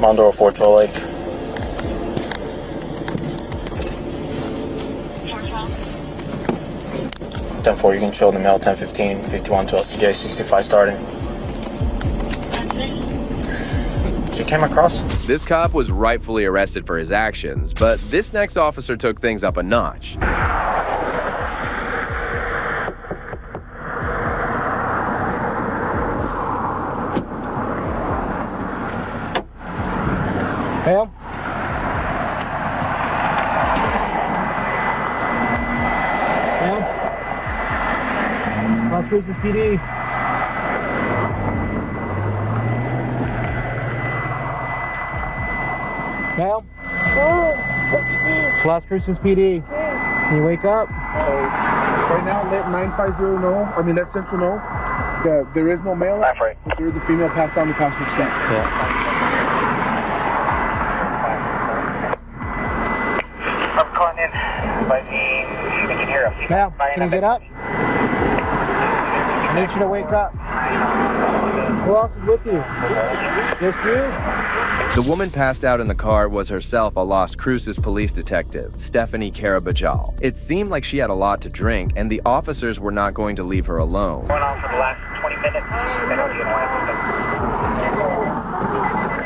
Mondoro 412 Lake. 10-4, you can show the mail. 10-15, 51 to LCJ, 65 starting. She came across. This cop was rightfully arrested for his actions, but this next officer took things up a notch. Ma'am? Ma'am? Las Cruces PD. Ma'am? Las Cruces PD. Can you wake up? Right now, let 950 know, I mean, let Central know that there is no male. That's right. There is the female passed down the passenger seat. Yeah. I'm calling in by the, you can hear us. Ma'am, can you get up? I need you to wake up. Who else is with you? Just you? The woman passed out in the car was herself a Las Cruces police detective, Stephanie Carabajal. It seemed like she had a lot to drink, and the officers were not going to leave her alone. Going on for the last 20 minutes. I know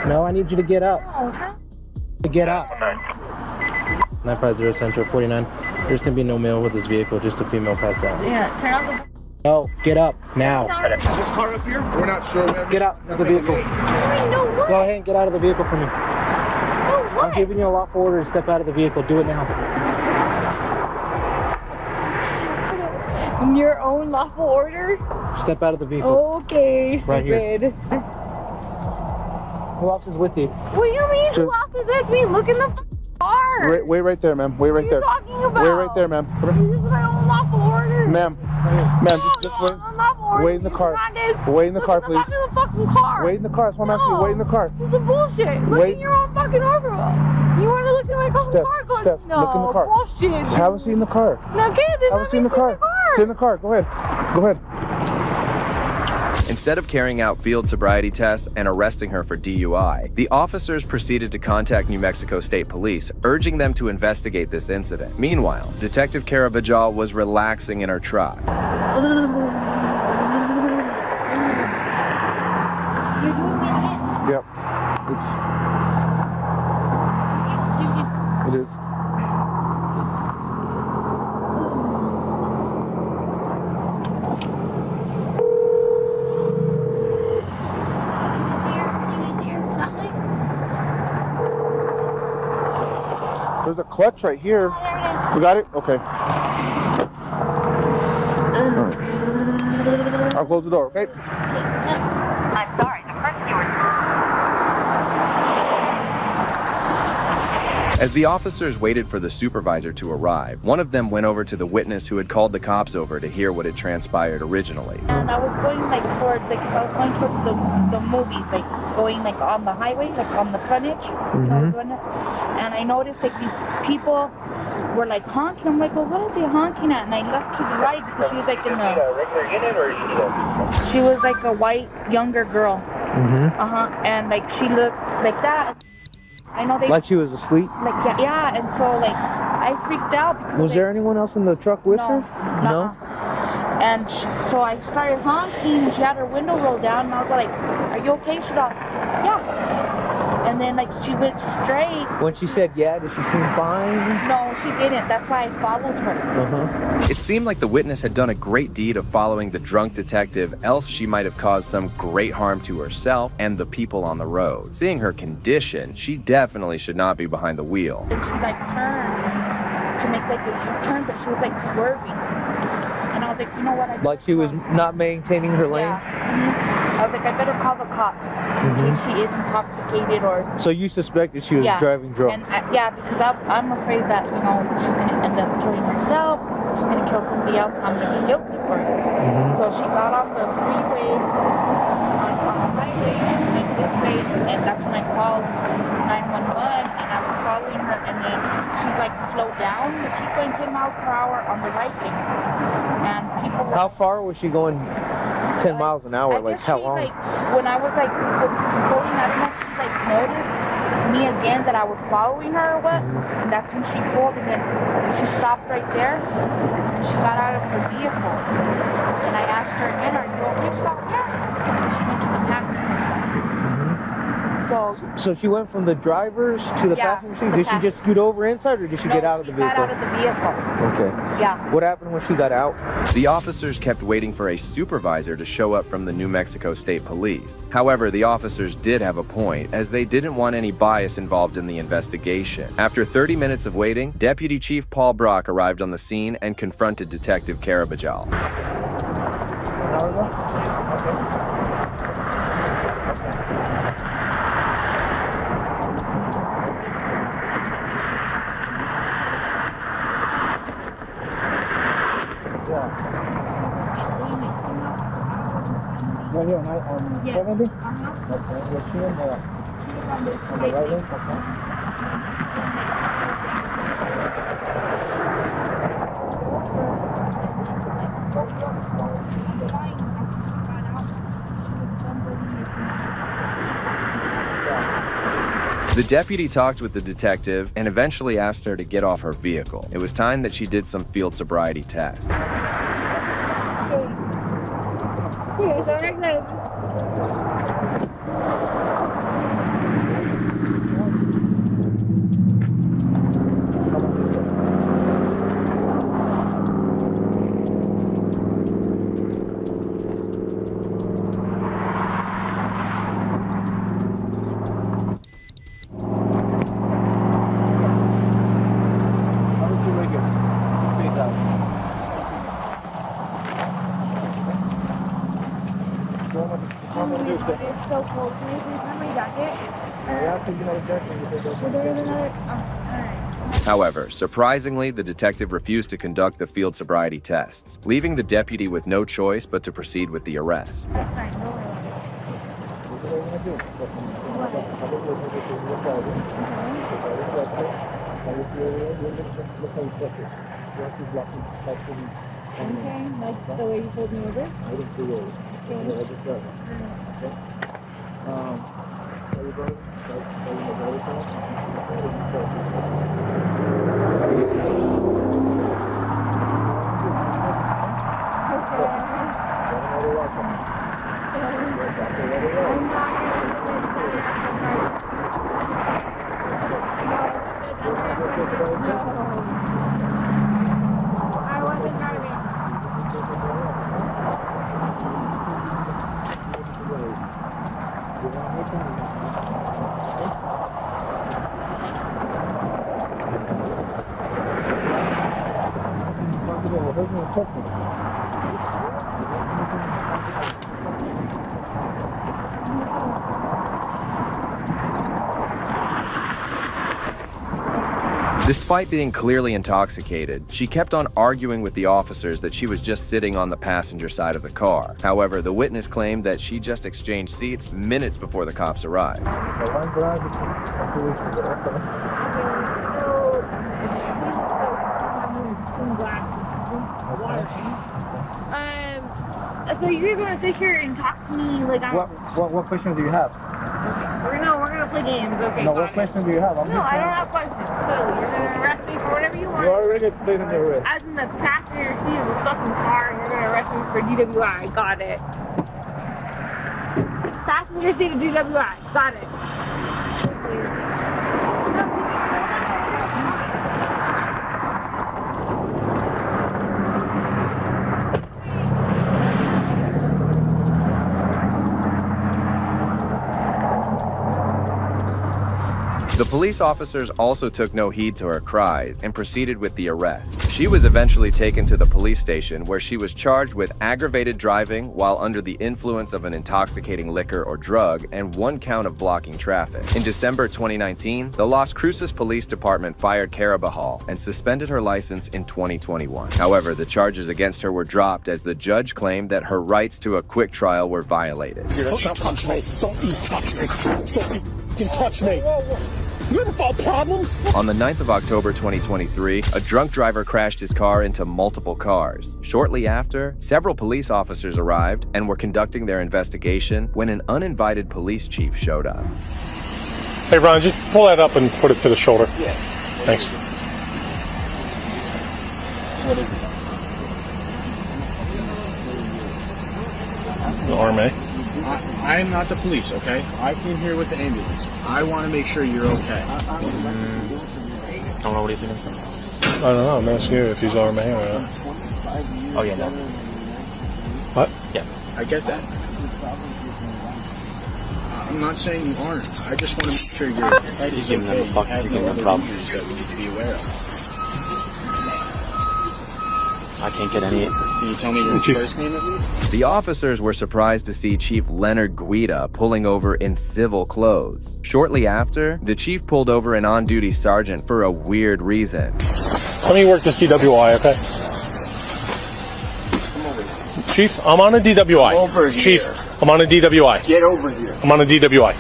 you know. No, I need you to get up. To get up. 950 Central 49. There's gonna be no male with this vehicle, just a female passed out. Yeah, turn off the... No, get up now. This car up here, we're not sure. Get out of the vehicle. Go ahead and get out of the vehicle for me. I'm giving you a lawful order to step out of the vehicle. Do it now. Your own lawful order? Step out of the vehicle. Okay, Right here. stupid. Who else is with you? What do you mean? Who else is with me? Look in the car. Wait right there, ma'am. Wait right What are there. you talking about? Wait right there, ma'am. This is my own lawful order. Ma'am, just wait. Wait in the car. Wait in the car, please. Look in the fucking car. Wait in the car. That's why I'm asking you. Wait in the car. This is bullshit. Look Wait. in your own fucking order. You want to look at my car? Steph, No, look in the car. bullshit. Just have a seat in the car. No, okay, then Have a seat in the car. Sit in the car. Go ahead. Go ahead. Instead of carrying out field sobriety tests and arresting her for DUI, the officers proceeded to contact New Mexico State Police, urging them to investigate this incident. Meanwhile, Detective Carabajal was relaxing in her truck. You're doing it again. Yep. Oops. It is. There's a clutch right here. You got it? Okay. All right. I'll close the door, okay? I'm sorry, the front door. As the officers waited for the supervisor to arrive, one of them went over to the witness who had called the cops over to hear what had transpired originally. And I was going towards the movies, like going like on the highway, like on the frontage. You know, doing it. And I noticed like these people were like honking. I'm like, well, what are they honking at? And I looked to the right because she was like in the. Regular unit or you need a... She was like a white younger girl. And like she looked like that. I know they. Like she was asleep? Like yeah. And so like I freaked out because. Was there anyone else in the truck with her? No. And so I started honking, and she had her window rolled down, and I was like, "Are you okay?" She's like, "Yeah." And then like she went straight. When she said yeah, did she seem fine? No, she didn't. That's why I followed her. It seemed like the witness had done a great deed of following the drunk detective, else she might have caused some great harm to herself and the people on the road. Seeing her condition, she definitely should not be behind the wheel. And she like turned to make like a U-turn, but she was like swerving. And I was like, you know what? Like she was not maintaining her lane? Yeah. I was like, I better call the cops in case she is intoxicated or... So you suspected she was driving drunk? And because I'm afraid that, you know, she's going to end up killing herself, she's going to kill somebody else, and I'm going to be guilty for it. So she got on the freeway, on the highway, she went this way, and that's when I called 911, and I was following her, and then she like slowed down, but she's going 10 miles per hour on the right lane. And people were... How far was she going 10 miles an hour? Like how long? Like, when I was like going, I don't know if she like noticed me again that I was following her or what. And that's when she pulled, and then she stopped right there, and she got out of her vehicle. And I asked her again, "Are you okay?" She's like, "Yeah." And she went to the passenger side. So she went from the driver's to the passenger seat. Did she just scoot over inside, or did she get out of the vehicle? Got out of the vehicle. Okay. Yeah. What happened when she got out? The officers kept waiting for a supervisor to show up from the New Mexico State Police. However, the officers did have a point, as they didn't want any bias involved in the investigation. After 30 minutes of waiting, Deputy Chief Paul Brock arrived on the scene and confronted Detective Karabajal. Right here on Yes. 70? Uh-huh. Okay, was she in there? She was on this On the right lane? The deputy talked with the detective and eventually asked her to get off her vehicle. It was time that she did some field sobriety tests. It's so cold. Can you please have my jacket? However, surprisingly, the detective refused to conduct the field sobriety tests, leaving the deputy with no choice but to proceed with the arrest. That's fine, don't worry Okay, like the way you pulled me over? I didn't see it. I just got it. I wasn't driving. Despite being clearly intoxicated, she kept on arguing with the officers that she was just sitting on the passenger side of the car. However, the witness claimed that she just exchanged seats minutes before the cops arrived. So you guys want to sit here and talk to me like I'm... What questions do you have? We're gonna play games, okay? No, what questions do you have? No, I don't have questions. So you're gonna arrest me for whatever you want. You already played in the arrest. I was in the passenger seat of the fucking car and you're gonna arrest me for DWI. Got it. Passenger seat of DWI. Got it. The police officers also took no heed to her cries and proceeded with the arrest. She was eventually taken to the police station where she was charged with aggravated driving while under the influence of an intoxicating liquor or drug and 1 count of blocking traffic. In December 2019, the Las Cruces Police Department fired Karabajal and suspended her license in 2021. However, the charges against her were dropped as the judge claimed that her rights to a quick trial were violated. Don't you touch me. Don't you touch me. Don't you touch me. You ever fought problems? On the 9th of October 2023, a drunk driver crashed his car into multiple cars. Shortly after, several police officers arrived and were conducting their investigation when an uninvited police chief showed up. Hey, Ron, just pull that up and put it to the shoulder. Yeah. Thanks. What is it? The RMA. I am not the police, okay? I came here with the ambulance. I want to make sure you're okay. I don't know what he's thinking. I don't know. I'm asking you if he's RMA or not. Oh yeah, no. What? Yeah. I get that. I'm not saying you aren't. I just want to make sure your head is giving them a fucking has no other issues that we need to be aware of. I can't get any. Can you tell me your first name at least? The officers were surprised to see Chief Leonard Guida pulling over in civil clothes. Shortly after, the chief pulled over an on-duty sergeant for a weird reason. Let me work this DWI, okay? Chief, I'm on a DWI. Over here. Chief, I'm on a DWI. Get over here. I'm on a DWI.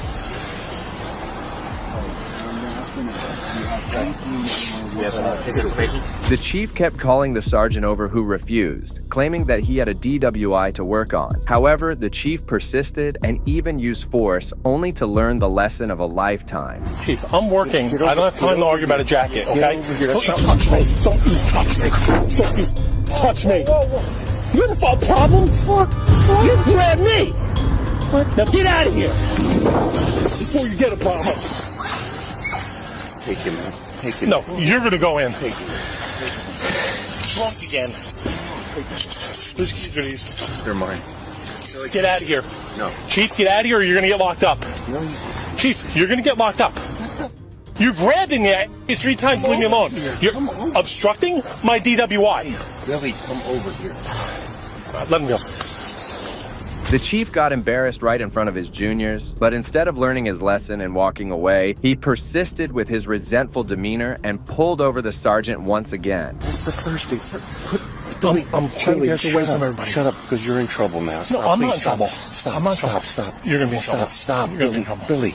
The chief kept calling the sergeant over who refused, claiming that he had a DWI to work on. However, the chief persisted and even used force only to learn the lesson of a lifetime. Chief, I'm working. I don't have time to argue about a jacket, okay? Don't you touch me. Don't you touch me. Don't you touch me. You have a problem? You grab me. Now get out of here before you get a problem. Take him, man. Take him. No, you're going to go in. Take him. Drunk again. Whose keys are these? They're mine. Get out of here. No. Chief, get out of here or you're going to get locked up. No. Chief, you're going to get locked up. You're grabbing me 3 times, leave me alone. You're obstructing my DWI. Billy, come over here. Let him go. The chief got embarrassed right in front of his juniors, but instead of learning his lesson and walking away, he persisted with his resentful demeanor and pulled over the sergeant once again. That's the first thing. Billy, I'm trying to get away from everybody. Shut up, because you're in trouble now. Stop, no, I'm not in stop. trouble. Stop, I'm not stop, stop. You're going to be in trouble. Stop, You're gonna be Billy. in trouble. Billy.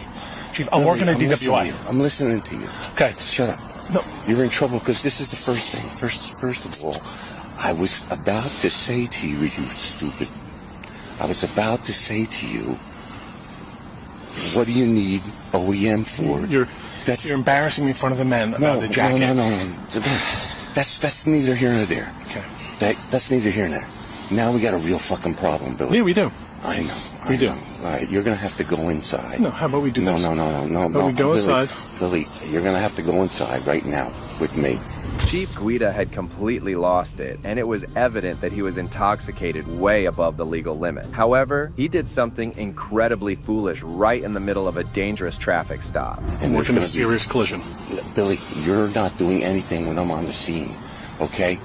Chief, I'm working at DWI. I'm listening to you. Okay. Shut up. No. You're in trouble because this is the first thing. First of all, I was about to say to you, you stupid. I was about to say to you, what do you need OEM for? You're embarrassing me in front of the men about the jacket. No. That's neither here nor there. Okay. That's neither here nor there. Now we got a real fucking problem, Billy. Yeah, we do. I know. We do. All right, you're going to have to go inside. No, how about we do this? No. We go Billy, inside. Billy, you're going to have to go inside right now with me. Chief Guida had completely lost it, and it was evident that he was intoxicated way above the legal limit. However, he did something incredibly foolish right in the middle of a dangerous traffic stop. And we're in a serious collision. Billy, you're not doing anything when I'm on the scene, okay?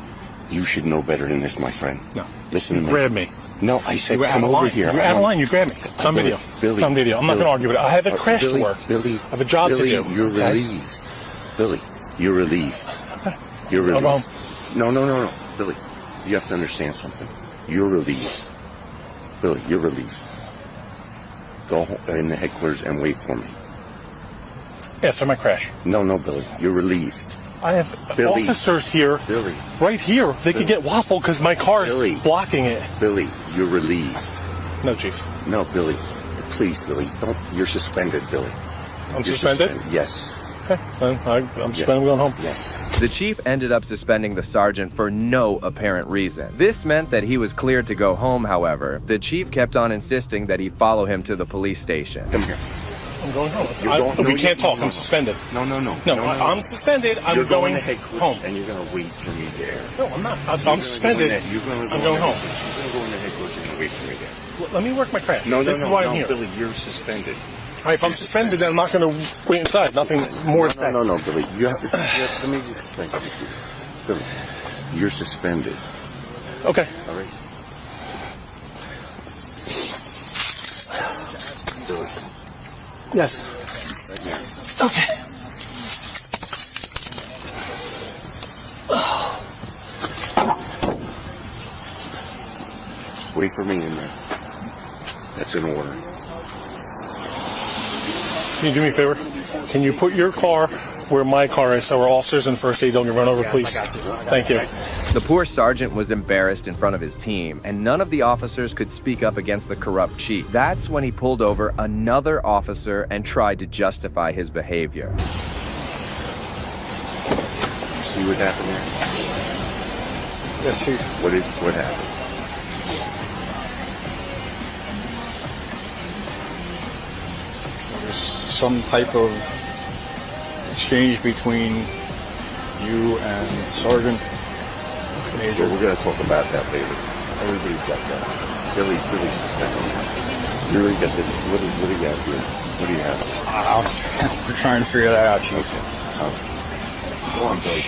You should know better than this, my friend. No. Listen to me. Grab me. No, I said come over here. You're out of line. You grab me. It's on video. Billy. It's on video. I'm not going to argue with it. I have a crash to work. Billy. I have a job to do. You're relieved. Billy, you're relieved. Okay. You're relieved. I'll go home. No. Billy, you have to understand something. You're relieved. Billy, you're relieved. Go in the headquarters and wait for me. Yeah, so my crash. No, Billy, you're relieved. I have officers here, Billy, right here. They could get waffled because my car is blocking it. Billy, you're relieved. No, Chief. No, Billy. Please, Billy, don't. You're suspended, Billy. I'm suspended? Yes. Okay, then I'm suspended. I'm going home. Yes. The chief ended up suspending the sergeant for no apparent reason. This meant that he was cleared to go home, however. The chief kept on insisting that he follow him to the police station. Come here. I'm going home. We can't talk. I'm suspended. No. I'm suspended. I'm going home. And you're going to wait for me there. No, I'm not. I'm suspended. I'm going home. You're going to go in the headquarters and wait for me there. Let me work my crash. This is why I'm here. Billy, you're suspended. All right, if I'm suspended, then I'm not going to wait inside. Nothing more to say. No, Billy. You have to. Let me explain something to you. Billy, you're suspended. Okay. All right. Billy. Yes. Right now. Okay. Wait for me in there. That's an order. Can you do me a favor? Can you put your car where my car is so our officers in first aid don't get run over, please? Thank you. The poor sergeant was embarrassed in front of his team, and none of the officers could speak up against the corrupt chief. That's when he pulled over another officer and tried to justify his behavior. See what happened there? Yes, Chief. What happened? Some type of exchange between you and Sergeant. teenager. Well, we're going to talk about that later. Everybody's got that. Billy's suspecting. You really got this. What do you got here? What do you have? We're trying to figure that out, Chief. Go on, Billy.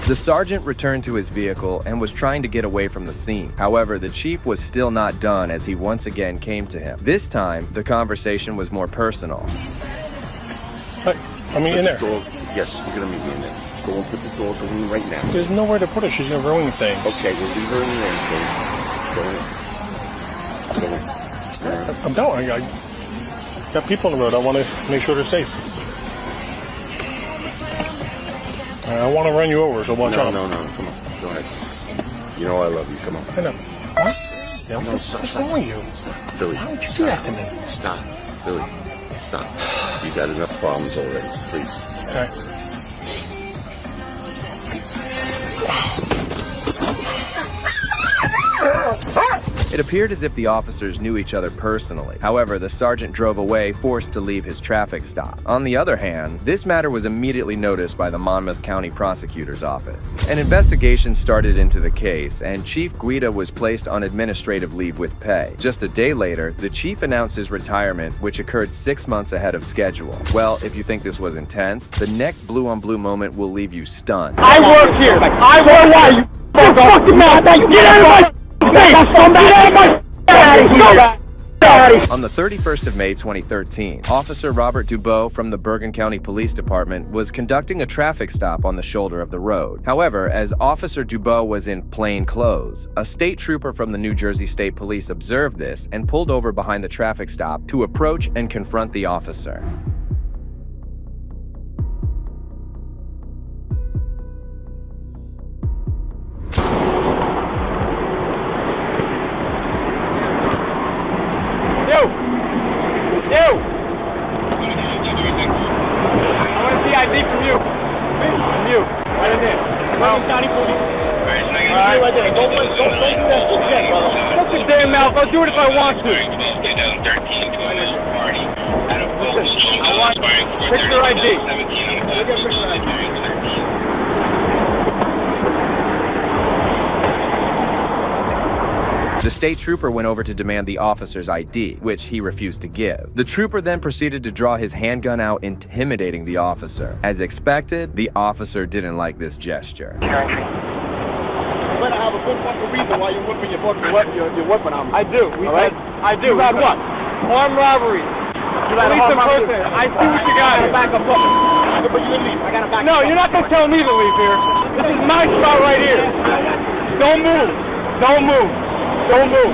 The sergeant returned to his vehicle and was trying to get away from the scene. However, the chief was still not done as he once again came to him. This time, the conversation was more personal. Hey, I'm in there. Yes, you're going to meet me in there. Go and put the dog in right now. There's nowhere to put her. She's going to ruin things. Okay, we'll leave her in there. Go in. I'm going. I got people on the road. I want to make sure they're safe. I want to run you over, so watch out. No. Come on. Go ahead. You know I love you. Come on. I know. What? Yeah, what's wrong with you? Stop. Billy. Why would you do that to me? Stop. Billy. Stop. You got enough problems already. Please. Okay. It appeared as if the officers knew each other personally. However, the sergeant drove away, forced to leave his traffic stop. On the other hand, this matter was immediately noticed by the Monmouth County Prosecutor's Office. An investigation started into the case, and Chief Guida was placed on administrative leave with pay. Just a day later, the chief announced his retirement, which occurred 6 months ahead of schedule. Well, if you think this was intense, the next blue-on-blue moment will leave you stunned. I work here. I work why you fucking mad. Get out of my face. On the 31st of May 2013, Officer Robert Dubois from the Bergen County Police Department was conducting a traffic stop on the shoulder of the road. However, as Officer Dubois was in plain clothes, a state trooper from the New Jersey State Police observed this and pulled over behind the traffic stop to approach and confront the officer. ID from you. From you. Right in there. Bergen County Police. Alright. Right there. Don't do that shit, brother. Shut your damn mouth. I'll do it if I want to. I want picture ID. The state trooper went over to demand the officer's ID, which he refused to give. The trooper then proceeded to draw his handgun out, intimidating the officer. As expected, the officer didn't like this gesture. You better have a good fucking reason why you're whipping your weapon on me. I do. I do. You got what? Armed robbery. Police impersonation. I see what you got. Back up. But you leave. I gotta back up. No, you're not gonna tell me to leave here. This is my spot right here. Don't move. Don't move. Don't move.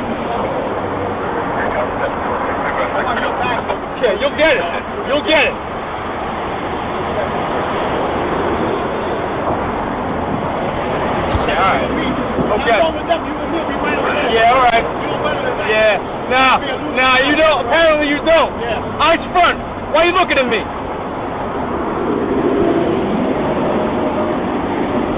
Yeah, you'll get it. You'll get it. Yeah, all right. Okay. Yeah, all right. Yeah. Nah, you don't. Apparently you don't. I sprung. Why are you looking at me?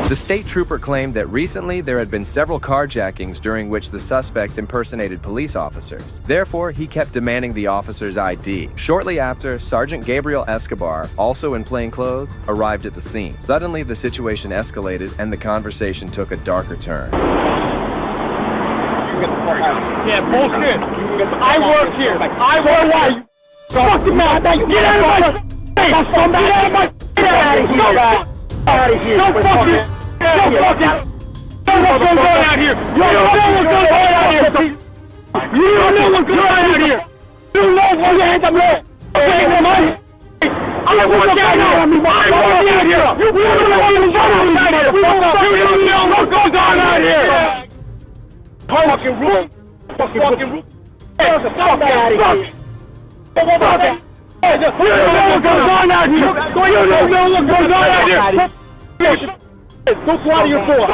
The state trooper claimed that recently there had been several carjackings during which the suspects impersonated police officers. Therefore, he kept demanding the officer's ID. Shortly after, Sergeant Gabriel Escobar, also in plain clothes, arrived at the scene. Suddenly, the situation escalated and the conversation took a darker turn. Yeah, bullshit. I work here. I work why you fucking mad. Get out of my face. Get out of my face. Get out of here. Don't fucking. Don't fucking. What's going on out here? You don't know what's going on out here. You don't know what's going on out here. You know what's going on out here. I work out here. I work out here. You don't know what goes on out here. Fucking rule. Fucking rule. Fuck out of here. You don't know what goes on out here. You don't know what goes on out here. Go fly to your door.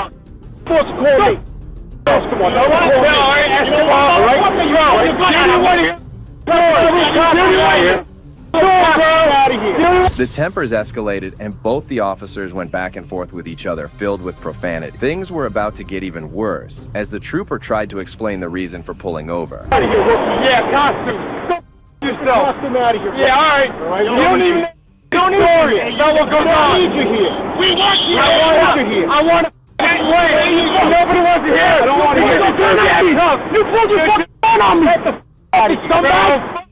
Force call me. Come on. All right. The tempers escalated and both the officers went back and forth with each other, filled with profanity. Things were about to get even worse as the trooper tried to explain the reason for pulling over. Yeah, costume. Go yourself. Costume out of here. Yeah, all right. You don't even Don't story. Now what goes on? I need you here. We want you here. I want to explain. Nobody wants to hear. I don't want to hear. You pulled your fucking gun on me. Get the out of scumbag.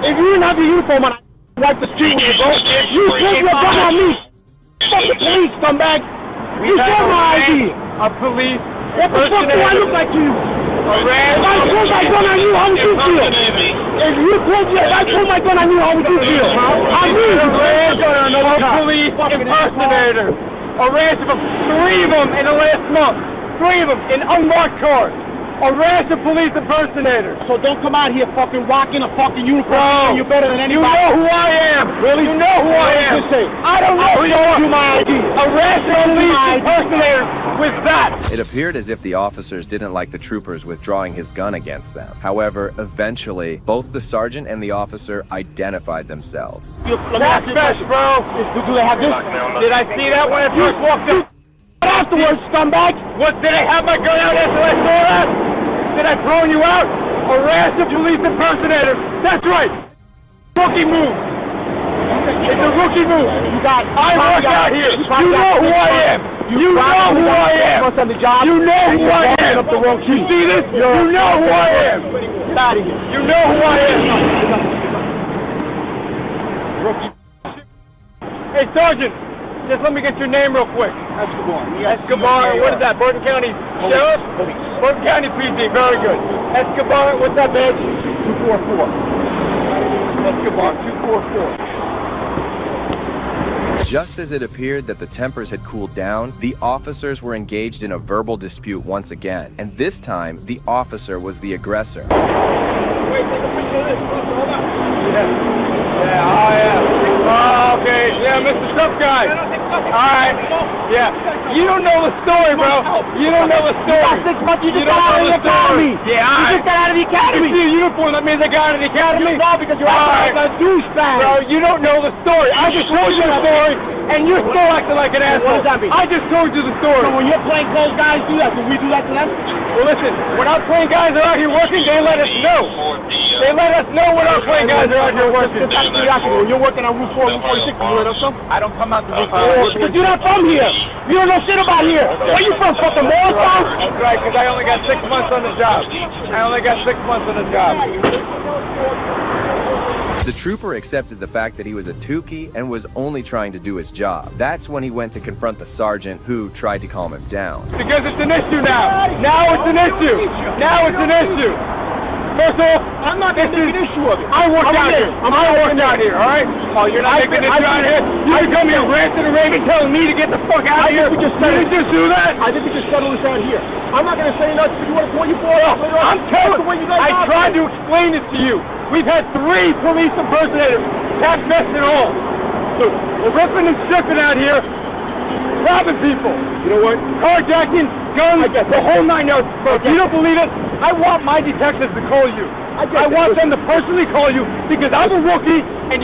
If you didn't have the uniform on, I'd wipe the street with you, bro. You pulled your gun on me. Fuck the police, scumbag. You saw my ID. A police. What the fuck do I look like to you? If I pulled my gun on you, how would you feel? If I pulled my gun on you, how would you feel? I need a police impersonator. Arrested for 3 of them in the last month. 3 of them in unmarked cars. Arrested police impersonators. So don't come out here fucking rocking a fucking uniform. You're better than anybody. You know who I am. Really? You know who I am. I don't know who you are. My ID. Arrested police impersonators with that. It appeared as if the officers didn't like the troopers withdrawing his gun against them. However, eventually, both the sergeant and the officer identified themselves. That's best, bro. Do they have this? Did I see that when I first walked in? Afterwards, scumbag. What, did I have my gun out after I saw that? Did I throw you out? Arrested police impersonators. That's right. Rookie move. It's a rookie move. I work out here. You know who I am. You know who I am. You know who I am. You see this? You know who I am. Get out of here. You know who I am. Rookie. Hey, Sergeant. Just let me get your name real quick. Escobar. What is that? Bergen County Sheriff? Bergen County PD. Very good. Escobar. What's that badge? 244. Escobar. 244. Just as it appeared that the tempers had cooled down, the officers were engaged in a verbal dispute once again, and this time the officer was the aggressor. Wait, take a picture of this. Hold on. Yeah, oh yeah. Oh, okay, yeah, Mr. Tough Guy. Alright, yeah. You don't know the story, bro. You don't know the story. You got 6 months, you just got out of the academy. Yeah, you just got out of the academy. You see a uniform, that means I got out of the academy? No, because you're acting like a douchebag. Bro, you don't know the story. I just told you the story, and you're still acting like an asshole. What does that mean? I just told you the story. So when your plainclothes guys do that, do we do that to them? Well, listen, when our plain guys are out here working, they let us know. They let us know when our plain guys are out here working. When you're working on Route 4, Route 46, you let us know? I don't come out to Route 4. Because you're not from here. You don't know shit about here. Where you from, fucking Marathon? That's right, because I only got 6 months on the job. I only got 6 months on the job. The trooper accepted the fact that he was a Tukey and was only trying to do his job. That's when he went to confront the sergeant, who tried to calm him down. Because it's an issue now. Now it's an issue. Now it's an issue. First of all, I'm not going to make an issue of it. I work out here. I work out here, all right? Oh, you're not making an issue out here? You come here ranting and raving, telling me to get the fuck out of here? You didn't just do that? I think we just settle this out here. I'm not going to say nothing. You want to pull you for up. I'm telling you. I tried to explain it to you. We've had 3 police impersonators, cap vests and all. So we're ripping and stripping out here, robbing people. You know what? Carjacking, guns, the whole 9 yards. Bro, if you don't believe it, I want my detectives to call you. I want them to personally call you because I'm a rookie and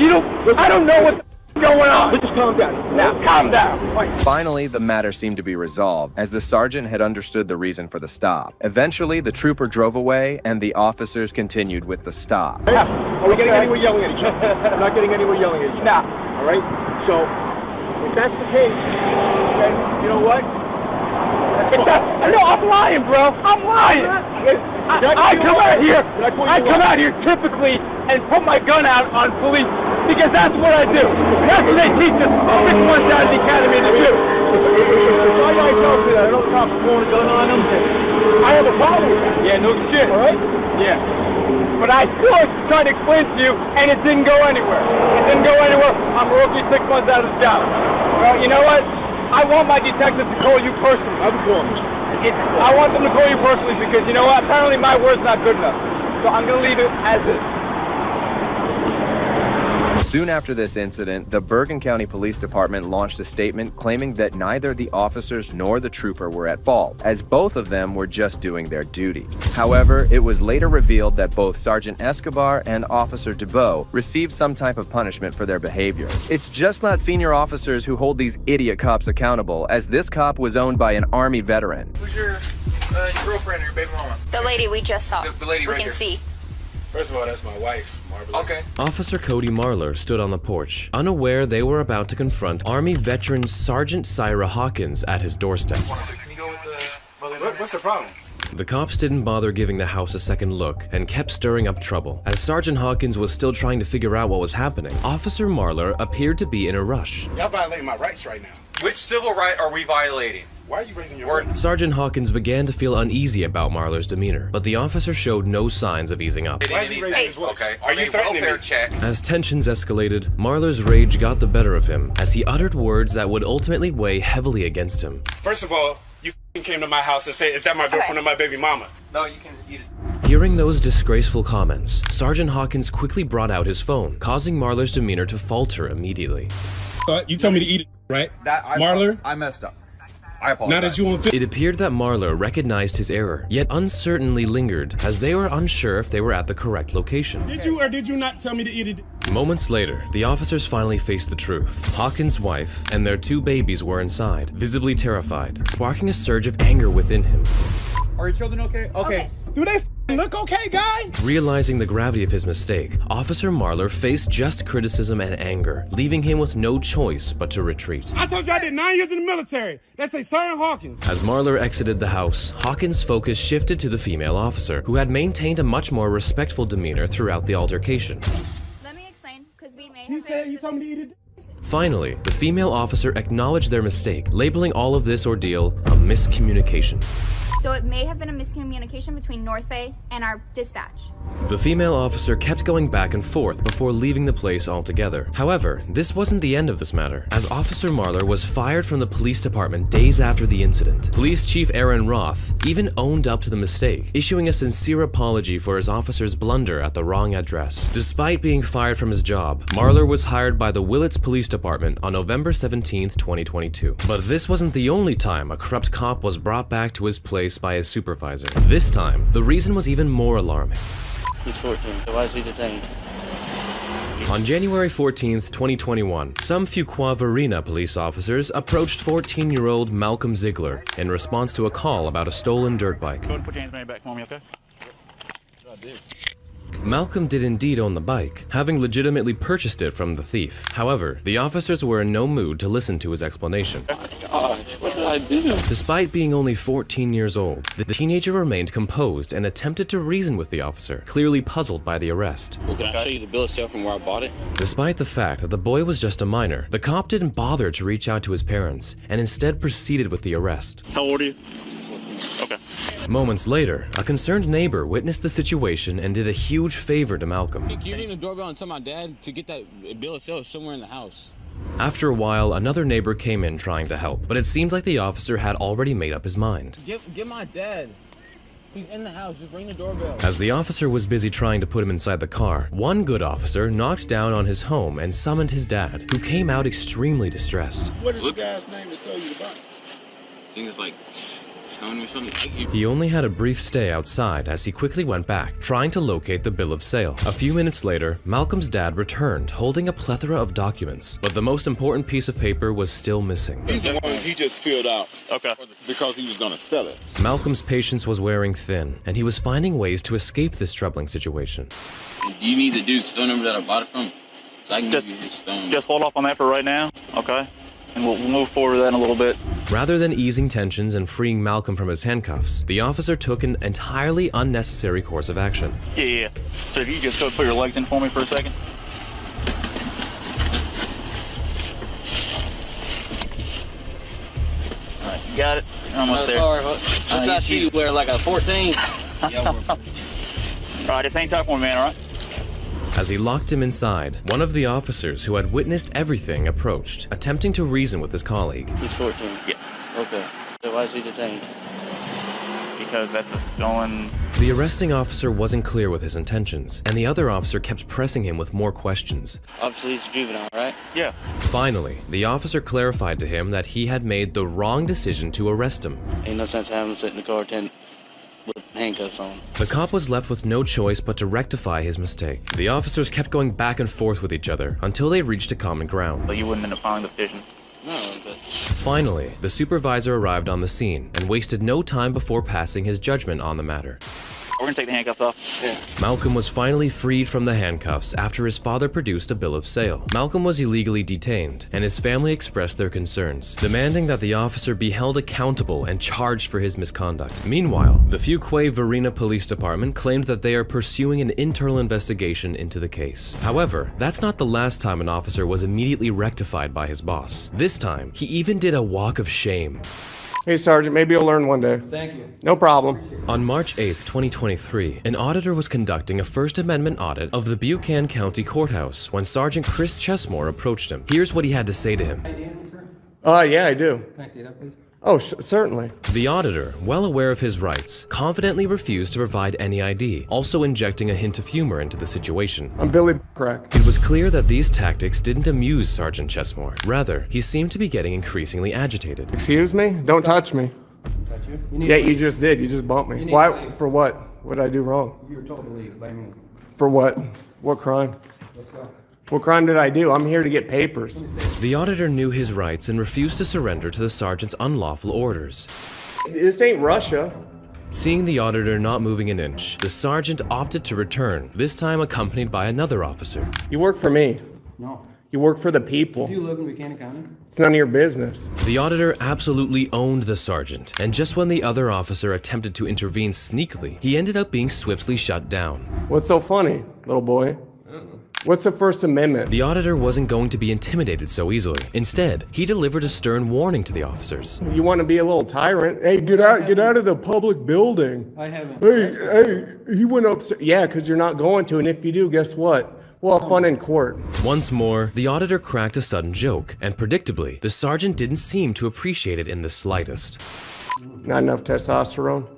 I don't know what's going on. Just calm down. Now, calm down. Finally, the matter seemed to be resolved, as the sergeant had understood the reason for the stop. Eventually, the trooper drove away, and the officers continued with the stop. Yeah. Are we getting anywhere yelling at each other? I'm not getting anywhere yelling at each other. Nah. All right? So, if that's the case, then you know what? No, I'm lying, bro. I'm lying. I come out here typically and put my gun out on police because that's what I do. That's what they teach us 6 months out of the academy to do. Why do I tell you that? I don't stop throwing a gun on them. I have a problem with that. Yeah, no shit. All right? Yeah. But I still tried to explain to you, and it didn't go anywhere. It didn't go anywhere. I'm a rookie 6 months out of the job. Well, you know what? I want my detectives to call you personally. I want them to call you personally because, you know what? Apparently my word's not good enough. So I'm going to leave it as is. Soon after this incident, the Bergen County Police Department launched a statement claiming that neither the officers nor the trooper were at fault, as both of them were just doing their duties. However, it was later revealed that both Sergeant Escobar and Officer DeBow received some type of punishment for their behavior. It's just not senior officers who hold these idiot cops accountable, as this cop was owned by an Army veteran. Who's your girlfriend or your baby mama? The lady we just saw. The lady we right can there. see. First of all, that's my wife, Marble. Okay. Officer Cody Marler stood on the porch, unaware they were about to confront Army veteran Sergeant Syra Hawkins at his doorstep. What's the problem? The cops didn't bother giving the house a second look and kept stirring up trouble. As Sergeant Hawkins was still trying to figure out what was happening, Officer Marler appeared to be in a rush. Y'all violating my rights right now. Which civil right are we violating? Why are you raising your voice? Sergeant Hawkins began to feel uneasy about Marler's demeanor, but the officer showed no signs of easing up. Why is he raising his voice? Okay. Are you threatening me? Check. As tensions escalated, Marler's rage got the better of him as he uttered words that would ultimately weigh heavily against him. First of all, you came to my house and said, is that my girlfriend or my baby mama? No, you can eat it. Hearing those disgraceful comments, Sergeant Hawkins quickly brought out his phone, causing Marler's demeanor to falter immediately. You told me to eat it, right? Marler? I messed up. I apologize. Now that you want It appeared that Marler recognized his error, yet uncertainly lingered, as they were unsure if they were at the correct location. Did you or did you not tell me to eat it? Moments later, the officers finally faced the truth. Hawkins' wife and their 2 babies were inside, visibly terrified, sparking a surge of anger within him. Are your children okay? Okay. Do they look okay, guy? Realizing the gravity of his mistake, Officer Marler faced just criticism and anger, leaving him with no choice but to retreat. I told you I did 9 years in the military. That's a Sergeant Hawkins. As Marler exited the house, Hawkins' focus shifted to the female officer, who had maintained a much more respectful demeanor throughout the altercation. Let me explain, because we may You have said you told me to eat it. Finally, the female officer acknowledged their mistake, labeling all of this ordeal a miscommunication. So it may have been a miscommunication between North Bay and our dispatch. The female officer kept going back and forth before leaving the place altogether. However, this wasn't the end of this matter, as Officer Marler was fired from the police department days after the incident. Police Chief Aaron Roth even owned up to the mistake, issuing a sincere apology for his officer's blunder at the wrong address. Despite being fired from his job, Marler was hired by the Willits Police Department on November 17, 2022. But this wasn't the only time a corrupt cop was brought back to his place by his supervisor. This time, the reason was even more alarming. He's 14, so why is he detained? On January 14th, 2021, some Fuqua Varina police officers approached 14-year-old Malcolm Ziegler in response to a call about a stolen dirt bike. Go ahead and put your hands back for me, okay? I did. Malcolm did indeed own the bike, having legitimately purchased it from the thief. However, the officers were in no mood to listen to his explanation. Gosh, what did I do? Despite being only 14 years old, the teenager remained composed and attempted to reason with the officer, clearly puzzled by the arrest. Well, can I show you the bill of sale from where I bought it? Despite the fact that the boy was just a minor, the cop didn't bother to reach out to his parents and instead proceeded with the arrest. How old are you? Okay. Moments later, a concerned neighbor witnessed the situation and did a huge favor to Malcolm. Can you ring the doorbell and tell my dad to get that bill of sale somewhere in the house? After a while, another neighbor came in trying to help, but it seemed like the officer had already made up his mind. Get my dad. He's in the house. Just ring the doorbell. As the officer was busy trying to put him inside the car, one good officer knocked down on his home and summoned his dad, who came out extremely distressed. What is the guy's name that sold you the bike? I think it's like Tony or something. He only had a brief stay outside as he quickly went back, trying to locate the bill of sale. A few minutes later, Malcolm's dad returned holding a plethora of documents, but the most important piece of paper was still missing. These are ones he just filled out. Okay. Because he was going to sell it. Malcolm's patience was wearing thin, and he was finding ways to escape this troubling situation. Do you need the dude's phone number that I bought it from? So I can give you his phone. Just hold off on that for right now, okay? And we'll move forward with that in a little bit. Rather than easing tensions and freeing Malcolm from his handcuffs, the officer took an entirely unnecessary course of action. Yeah. So if you just go put your legs in for me for a second. All right, you got it. You're almost there. Sorry, what's that shoe you wear, like a 14? All right, just hang tight for me, man, all right? As he locked him inside, one of the officers who had witnessed everything approached, attempting to reason with his colleague. He's 14. Yes. Okay. So why is he detained? Because that's a stolen... The arresting officer wasn't clear with his intentions, and the other officer kept pressing him with more questions. Obviously he's a juvenile, right? Yeah. Finally, the officer clarified to him that he had made the wrong decision to arrest him. Ain't no sense having him sit in the car with handcuffs on. The cop was left with no choice but to rectify his mistake. The officers kept going back and forth with each other until they reached a common ground. But you wouldn't end up filing the petition? No, but... Finally, the supervisor arrived on the scene and wasted no time before passing his judgment on the matter. We're gonna take the handcuffs off. Yeah. Malcolm was finally freed from the handcuffs after his father produced a bill of sale. Malcolm was illegally detained, and his family expressed their concerns, demanding that the officer be held accountable and charged for his misconduct. Meanwhile, the Fuquay-Varina Police Department claimed that they are pursuing an internal investigation into the case. However, that's not the last time an officer was immediately rectified by his boss. This time, he even did a walk of shame. Hey, Sergeant, maybe you'll learn one day. Thank you. No problem. On March 8th, 2023, an auditor was conducting a First Amendment audit of the Buchanan County Courthouse when Sergeant Chris Chesmore approached him. Here's what he had to say to him. Yeah, I do. Can I see that, please? Oh, certainly. The auditor, well aware of his rights, confidently refused to provide any ID, also injecting a hint of humor into the situation. I'm Billy Crack. It was clear that these tactics didn't amuse Sergeant Chesmore. Rather, he seemed to be getting increasingly agitated. Excuse me? Don't touch me. Touch you? Yeah, you just did. You just bumped me. Why? For what? What did I do wrong? You were told to leave. Blame me. For what? What crime? Let's go. What crime did I do? I'm here to get papers. The auditor knew his rights and refused to surrender to the sergeant's unlawful orders. This ain't Russia. Seeing the auditor not moving an inch, the sergeant opted to return, this time accompanied by another officer. You work for me. No. You work for the people. Do you live in Buchanan County? It's none of your business. The auditor absolutely owned the sergeant, and just when the other officer attempted to intervene sneakily, he ended up being swiftly shut down. What's so funny, little boy? What's the First Amendment? The auditor wasn't going to be intimidated so easily. Instead, he delivered a stern warning to the officers. You want to be a little tyrant? Hey, get out of the public building. I haven't. Hey, he went up. Yeah, because you're not going to, and if you do, guess what? We'll have fun in court. Once more, the auditor cracked a sudden joke, and predictably, the sergeant didn't seem to appreciate it in the slightest. Not enough testosterone?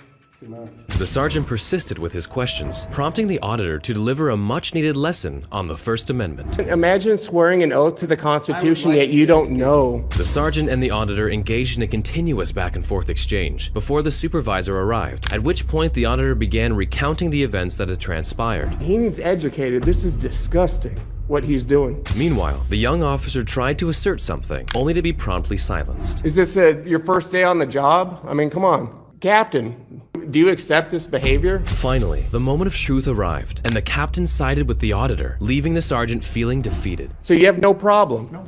The sergeant persisted with his questions, prompting the auditor to deliver a much-needed lesson on the First Amendment. Imagine swearing an oath to the Constitution yet you don't know. The sergeant and the auditor engaged in a continuous back-and-forth exchange before the supervisor arrived, at which point the auditor began recounting the events that had transpired. He needs educated. This is disgusting, what he's doing. Meanwhile, the young officer tried to assert something, only to be promptly silenced. Is this your first day on the job? I mean, come on. Captain, do you accept this behavior? Finally, the moment of truth arrived, and the captain sided with the auditor, leaving the sergeant feeling defeated. So you have no problem? No.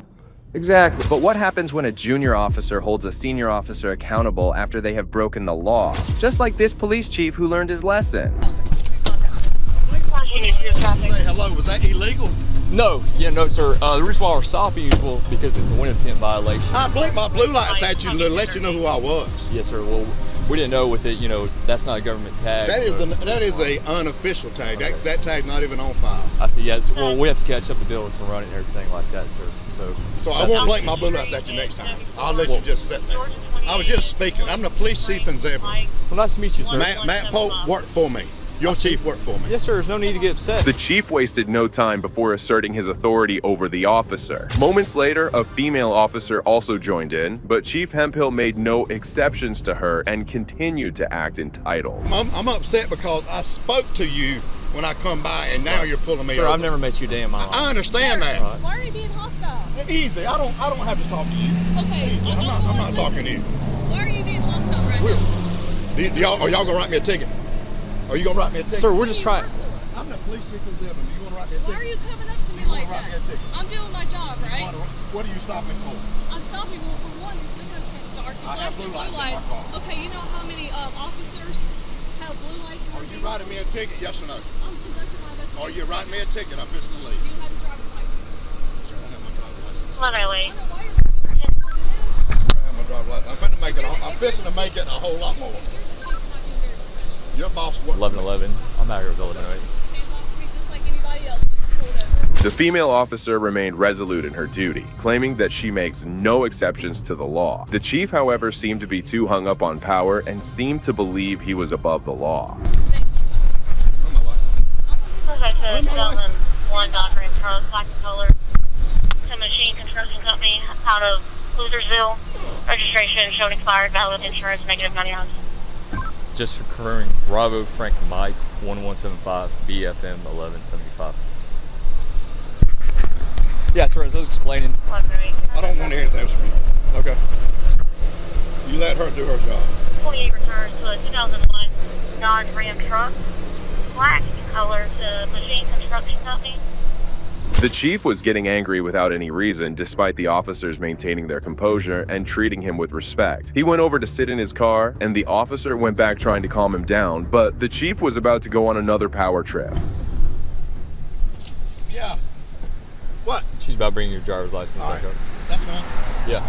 Exactly. But what happens when a junior officer holds a senior officer accountable after they have broken the law? Just like this police chief who learned his lesson. Say hello, was that illegal? No, no, sir. The reason why we're stopping you is because of the window tint violation. I blinked my blue lights at you to let you know who I was. Yes, sir. Well, we didn't know with it, that's not a government tag. That is a unofficial tag. Okay. That tag's not even on file. I see. Yes. Well, we have to catch up the bill to run it and everything like that, sir. So I won't blink my blue lights at you next time. I'll let you just sit there. I was just speaking. I'm the police chief in Zebra. Well, nice to meet you, sir. Matt Pope worked for me. Your chief worked for me. Yes, sir. There's no need to get upset. The chief wasted no time before asserting his authority over the officer. Moments later, a female officer also joined in, but Chief Hemphill made no exceptions to her and continued to act entitled. I'm upset because I spoke to you when I come by, and now you're pulling me over. Sir, I've never met you a day in my life. I understand that. Why are you being hostile? Easy. I don't have to talk to you. Okay. Easy. I'm not talking to you. Why are you being hostile right now? Are y'all gonna write me a ticket? Are you gonna write me a ticket? Sir, we're just trying. I'm the police chief in Zebra. You wanna write me a ticket? Why are you coming up to me like that? I'm doing my job, right? What are you stopping for? I'm stopping for one. Your window tints dark. You flashed your blue lights. Okay, you know how many officers have blue lights? Are you writing me a ticket? Yes or no? I'm conducting my investigation. Are you writing me a ticket? I'm fixing to leave. Do you have your driver's license? Sure, I have my driver's license. Literally. I have my driver's license. I'm fixing to make it a whole lot more. Your boss worked. 1111. I'm out here with Illinois. The female officer remained resolute in her duty, claiming that she makes no exceptions to the law. The chief, however, seemed to be too hung up on power and seemed to believe he was above the law. Okay, so 2001 Dodge Ram Pro, black color, a machine construction company out of Losersville. Registration showed expired, valid insurance, negative 99. Just confirming, Bravo Frank Mike 1175 BFM 1175. Yeah, sir, as I was explaining. I don't want to hear anything from you. Okay. You let her do her job. 28 returns to a 2001 Dodge Ram truck, black in color, to Machine Construction Company. The chief was getting angry without any reason, despite the officers maintaining their composure and treating him with respect. He went over to sit in his car, and the officer went back trying to calm him down, but the chief was about to go on another power trip. Yeah. What? She's about bringing your driver's license back up. That's fine. Yeah.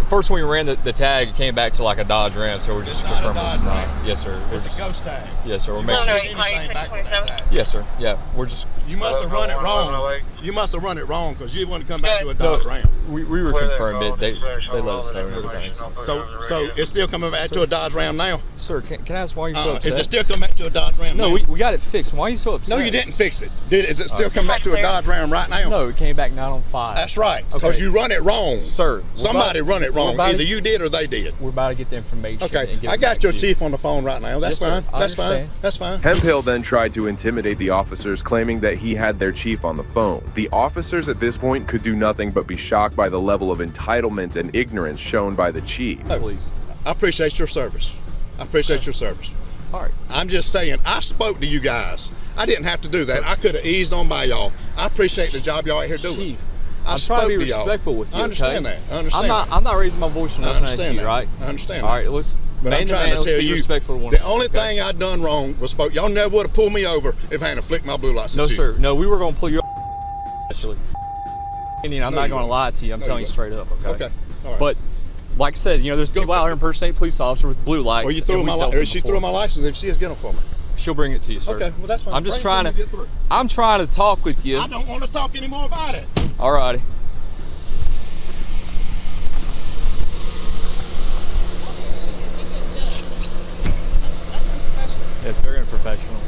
First when we ran the tag, it came back to like a Dodge Ram, so we're just confirming it's not. Yes, sir. It's a ghost tag. Yes, sir. We're You making must sure. have anything back with that tag. Yes, sir. Yeah, we're just. You must have run it wrong. You must have run it wrong because you want to come back to a Dodge Ram. We were confirmed it. They let us know and everything. So it's still coming back to a Dodge Ram now? Sir, can I ask why you're so upset? Is it still coming back to a Dodge Ram now? No, we got it fixed. Why are you so upset? No, you didn't fix it. Is it still coming back to a Dodge Ram right now? No, it came back 905. That's right, because you run it wrong. Sir. Somebody run it wrong. Either you did or they did. We're about to get the information. Okay, and get I it got back your to you. chief on the phone right now. That's Yes, fine. sir. That's fine. understand. That's fine. Hemphill then tried to intimidate the officers, claiming that he had their chief on the phone. The officers at this point could do nothing but be shocked by the level of entitlement and ignorance shown by the chief. Please. I appreciate your service. I appreciate your service. All right. I'm just saying, I spoke to you guys. I didn't have to do that. I could have eased on by y'all. I appreciate the job y'all out here doing. Chief, I I'm trying to be y'all. respectful with you. I understand okay? that. I understand I'm not raising my voice or I nothing at understand you, that. right? I understand All that. right, let's. But I'm trying to tell you, respectful to one the another, only okay? thing I done wrong was spoke. Y'all never would have pulled me over if I hadn't flicked my blue lights No, at you. sir. No, we were going to pull you up. Actually, I'm No, not you going to lie to you. I'm No, telling you you straight up. Okay. Okay. All right. But like I said, there's people out here impersonating police officers with blue lights. Or you threw and my we've dealt or with she them threw before. my license if she is getting for me. She'll bring it to you, sir. Okay, well that's fine. I'm just Bring it trying till you get through. I'm trying to talk with you. I don't want to talk anymore about it. All righty. It's very unprofessional.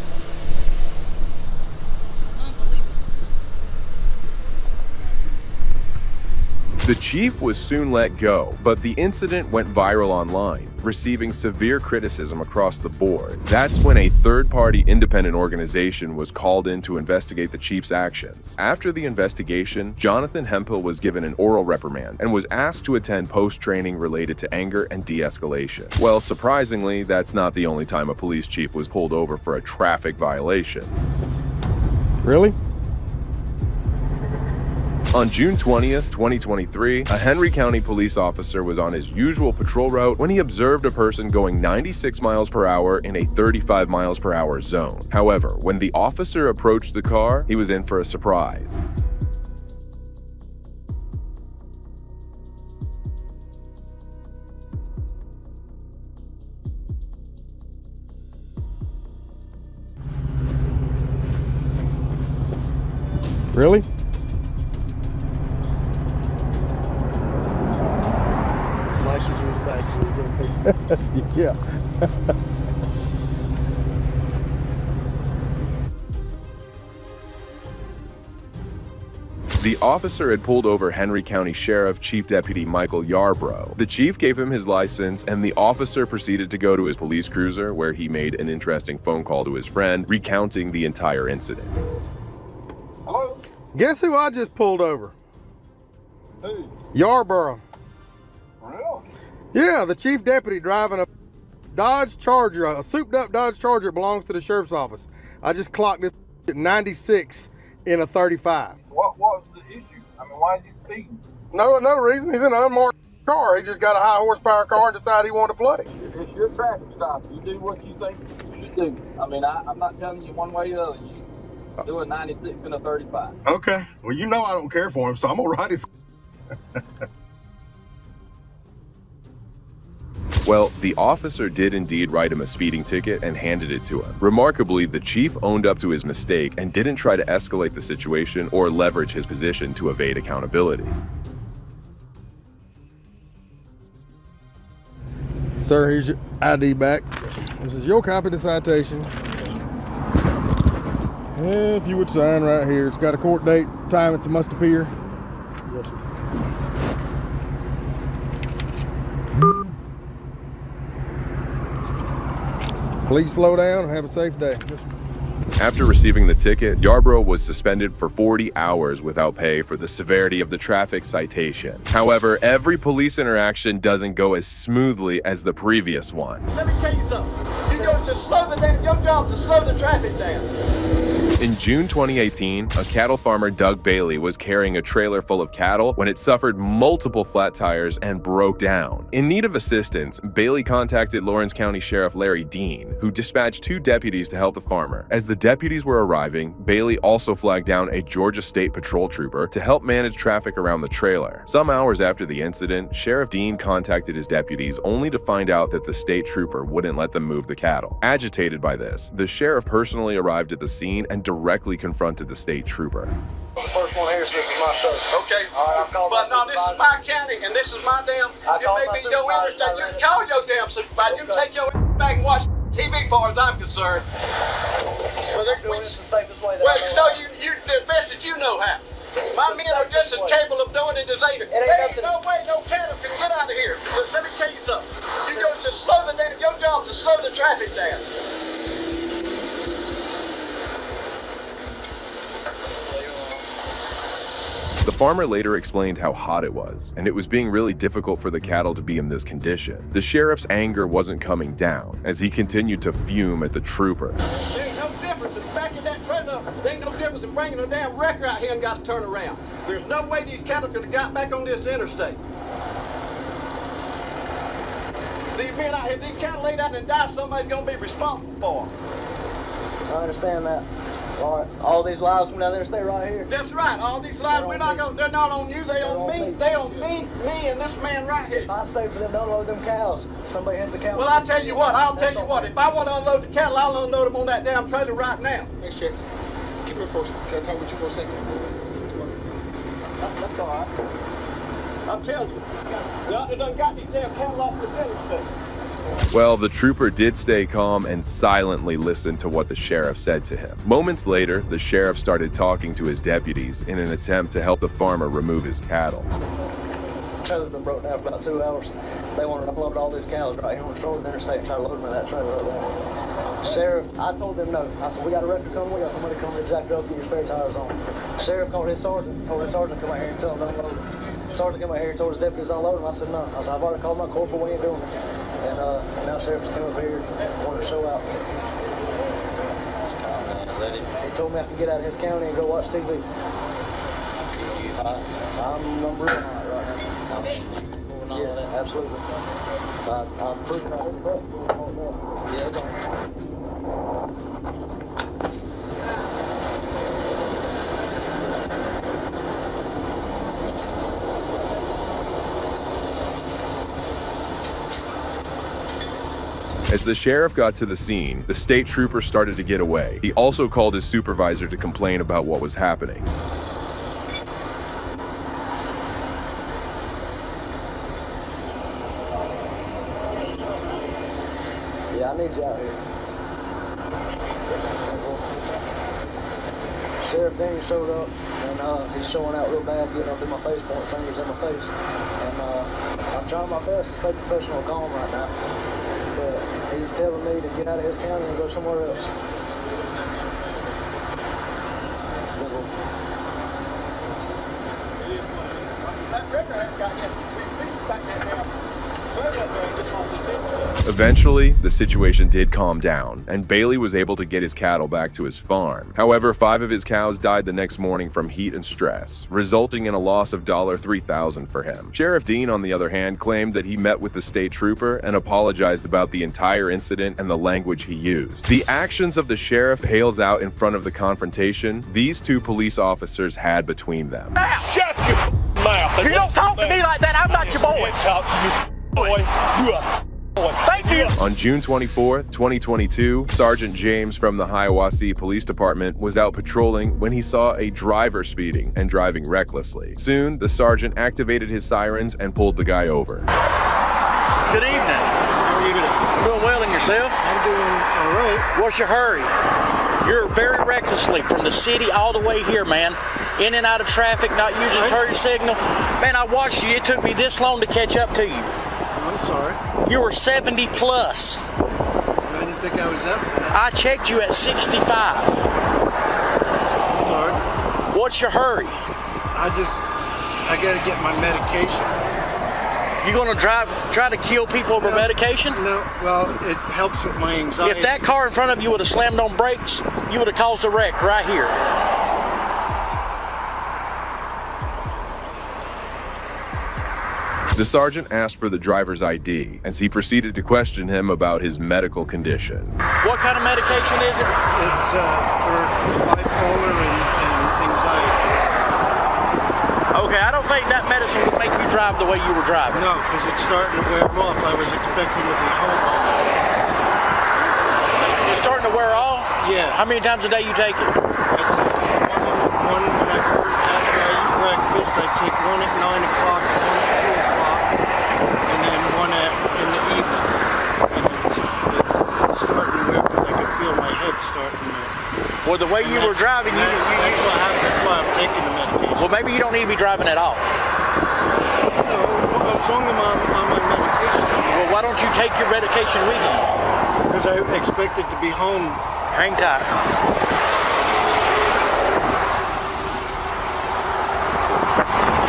The chief was soon let go, but the incident went viral online, receiving severe criticism across the board. That's when a third-party independent organization was called in to investigate the chief's actions. After the investigation, Jonathan Hemphill was given an oral reprimand and was asked to attend post-training related to anger and de-escalation. Well, surprisingly, that's not the only time a police chief was pulled over for a traffic violation. Really? On June 20th, 2023, a Henry County police officer was on his usual patrol route when he observed a person going 96 miles per hour in a 35 miles per hour zone. However, when the officer approached the car, he was in for a surprise. Really? Yeah. The officer had pulled over Henry County Sheriff Chief Deputy Michael Yarbrough. The chief gave him his license, and the officer proceeded to go to his police cruiser, where he made an interesting phone call to his friend, recounting the entire incident. Hello? Guess who I just pulled over? Who? Yarbrough. Real? Yeah, the chief deputy driving a Dodge Charger, a souped up Dodge Charger belongs to the sheriff's office. I just clocked this at 96 in a 35. What was the issue? I mean, why is he speeding? No reason. He's in an unmarked car. He just got a high horsepower car and decided he wanted to play. It's your traffic stop. You do what you think you should do. I mean, I'm not telling you one way or the other. You do a 96 and a 35. Okay. Well, you know I don't care for him, so I'm gonna ride his. Well, the officer did indeed write him a speeding ticket and handed it to him. Remarkably, the chief owned up to his mistake and didn't try to escalate the situation or leverage his position to evade accountability. Sir, here's your ID back. This is your copy of the citation. If you would sign right here. It's got a court date, time it must appear. Yes, sir. Please slow down and have a safe day. Yes, sir. After receiving the ticket, Yarbrough was suspended for 40 hours without pay for the severity of the traffic citation. However, every police interaction doesn't go as smoothly as the previous one. Let me tell you something. You go to slow the down. Your job to slow the traffic down. In June 2018, a cattle farmer, Doug Bailey, was carrying a trailer full of cattle when it suffered multiple flat tires and broke down. In need of assistance, Bailey contacted Lawrence County Sheriff Larry Dean, who dispatched 2 deputies to help the farmer. As the deputies were arriving, Bailey also flagged down a Georgia State Patrol trooper to help manage traffic around the trailer. Some hours after the incident, Sheriff Dean contacted his deputies only to find out that the state trooper wouldn't let them move the cattle. Agitated by this, the sheriff personally arrived at the scene and directly confronted the state trooper. The first one here, so this is my show. Okay. But no, this is my county, and this is my damn. You may be your interstate. You can call your damn supervisor. You can take your back and watch TV, as far as I'm concerned. Well, they're doing this the safest way. Well, no, you the best that you know how. My men are just as capable of doing it as they do. There ain't no way no cattle can get out of here. Let me tell you something. You go to slow the down. Your job to slow the traffic down. The farmer later explained how hot it was, and it was being really difficult for the cattle to be in this condition. The sheriff's anger wasn't coming down, as he continued to fume at the trooper. There ain't no difference in backing that trailer. There ain't no difference in bringing a damn wrecker out here and got to turn around. There's no way these cattle could have got back on this interstate. These men out here, these cattle laid out and died, somebody's going to be responsible for them. I understand that. All these lives from down there stay right here. That's right. All these lives, they're not on you. They on me. They on me and this man right here. If I stay for them to unload them cows, somebody hits the cow. Well, I'll tell you what. If I want to unload the cattle, I'll unload them on that damn trailer right now. Hey, Sheriff, give me a first. Can I talk with you for a second? That's all right. I'm telling you. They done got these damn cattle off the interstate. Well, the trooper did stay calm and silently listened to what the sheriff said to him. Moments later, the sheriff started talking to his deputies in an attempt to help the farmer remove his cattle. The trailer's been broken down for about 2 hours. They wanted to unload all these cows right here on the shore of the interstate and try to load them in that trailer up there. Sheriff, I told them no. I said, we got a wrecker coming, we got somebody coming to jack it up, get your spare tires on. Sheriff called his sergeant, told his sergeant to come out here and tell him to unload them. Sergeant came out here and told his deputies to unload them. I said, no. I said, I've already called my corporal, we ain't doing it. And now Sheriff just came up here and wanted to show out. He told me I could get out of his county and go watch TV. I'm real hot right now. Yeah, absolutely. I'm proving I didn't break. Yeah, it's on. As the sheriff got to the scene, the state trooper started to get away. He also called his supervisor to complain about what was happening. Yeah, I need you out here. Sheriff Daniel showed up, and he's showing out real bad, getting up in my face, pointing fingers in my face. And I'm trying my best to stay professional and calm right now. But he's telling me to get out of his county and go somewhere else. That river has got hit. Back there now. Eventually, the situation did calm down, and Bailey was able to get his cattle back to his farm. However, 5 of his cows died the next morning from heat and stress, resulting in a loss of $3,000 for him. Sheriff Dean, on the other hand, claimed that he met with the state trooper and apologized about the entire incident and the language he used. The actions of the sheriff pales out in front of the confrontation these 2 police officers had between them. Shut your mouth. You don't talk to me like that. I'm not your boy. Talk to you, boy. You a thank you. On June 24th, 2022, Sergeant James from the Hiawassee Police Department was out patrolling when he saw a driver speeding and driving recklessly. Soon, the sergeant activated his sirens and pulled the guy over. Good evening. How are you doing? Well in yourself? I'm doing all right. What's your hurry? You're very recklessly from the city all the way here, man. In and out of traffic, not using turn signal. Man, I watched you. It took me this long to catch up to you. I'm sorry. You were 70 plus. I didn't think I was that bad. I checked you at 65. Sorry. What's your hurry? I gotta get my medication. You gonna try to kill people over medication? No, well, it helps with my anxiety. If that car in front of you would have slammed on brakes, you would have caused a wreck right here. The sergeant asked for the driver's ID as he proceeded to question him about his medical condition. What kind of medication is it? It's for bipolar and anxiety. Okay, I don't think that medicine would make you drive the way you were driving. No, because it's starting to wear off. I was expecting to be home all day. It's starting to wear off? Yeah. How many times a day you take it? One after I eat breakfast. I take one at 9 o'clock, one at 2 o'clock, and then one in the evening. And it's starting to wear because I can feel my head starting to... Well, the way you were driving, that's why I'm taking the medication. Well, maybe you don't need to be driving at all. No, as long as I'm on my medication. Well, why don't you take your medication with you? Because I expected to be home. Hang tight.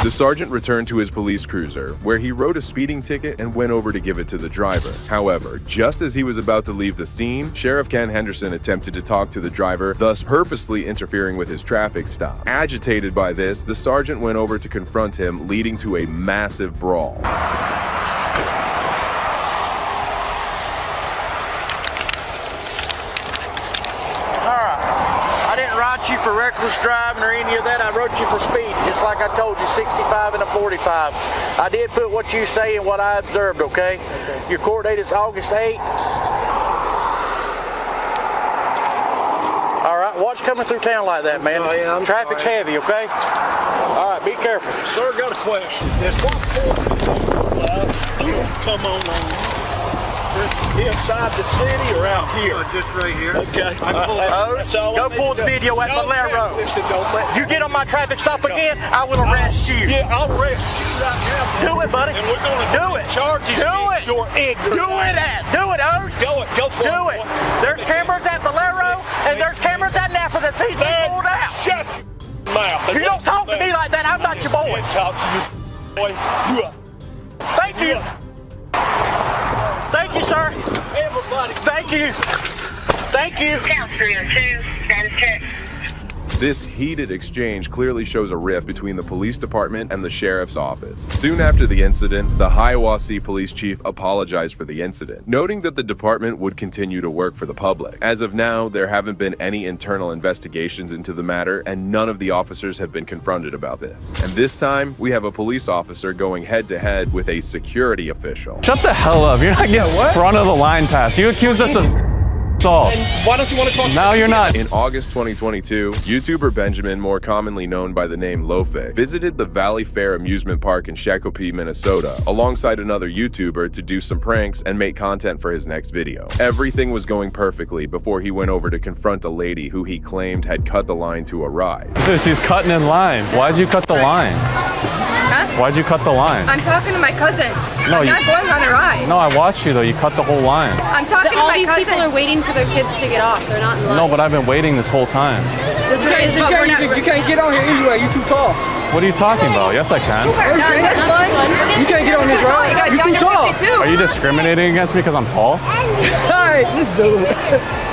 The sergeant returned to his police cruiser, where he wrote a speeding ticket and went over to give it to the driver. However, just as he was about to leave the scene, Sheriff Ken Henderson attempted to talk to the driver, thus purposely interfering with his traffic stop. Agitated by this, the sergeant went over to confront him, leading to a massive brawl. You for reckless driving or any of that. I wrote you for speed, just like I told you, 65 and a 45. I did put what you say and what I observed, okay? Your court date is August 8th. All right, watch coming through town like that, man. Oh, yeah, Traffic's heavy, okay? All right, be careful. Sir, got a question. Yes, what come on. Inside the city or out here? Just right here. Okay. Go pull the video at Valero. You get on my traffic stop again, I will arrest you. Yeah, I'll arrest you right now. Do it, buddy. And we're going to do it. Charges against your ignorance. Do it, Ode. Go for it. Do it. There's cameras at Valero and there's cameras at Napa that see you pulled out. Shut your mouth. You don't talk to me like that. I'm not your boy. Talk to you, boy. You Thank you. Thank you, sir. Everybody. Thank you. Thank you. Count 302, status check. This heated exchange clearly shows a rift between the police department and the sheriff's office. Soon after the incident, the Hiawassee police chief apologized for the incident, noting that the department would continue to work for the public. As of now, there haven't been any internal investigations into the matter, and none of the officers have been confronted about this. And this time, we have a police officer going head-to-head with a security official. Shut the hell up. You're not getting front of the line pass. You accused us of assault. And why don't you want to talk? Now you're not. In August 2022, YouTuber Benjamin, more commonly known by the name Lofe, visited the Valley Fair amusement park in Shakopee, Minnesota, alongside another YouTuber to do some pranks and make content for his next video. Everything was going perfectly before he went over to confront a lady who he claimed had cut the line to a ride. Dude, she's cutting in line. Why'd you cut the line? Huh? Why'd you cut the line? I'm talking to my cousin. No, I'm not going on a ride. No, I watched you though. You cut the whole line. I'm talking to my cousin. All these people are waiting for their kids to get off. They're not in line. No, but I've been waiting this whole time. This You can't get on here anyway. You're too tall. What are you talking about? Yes, I can. You can't get on this ride. You're too tall. Are you discriminating against me because I'm tall? Hey, this dude.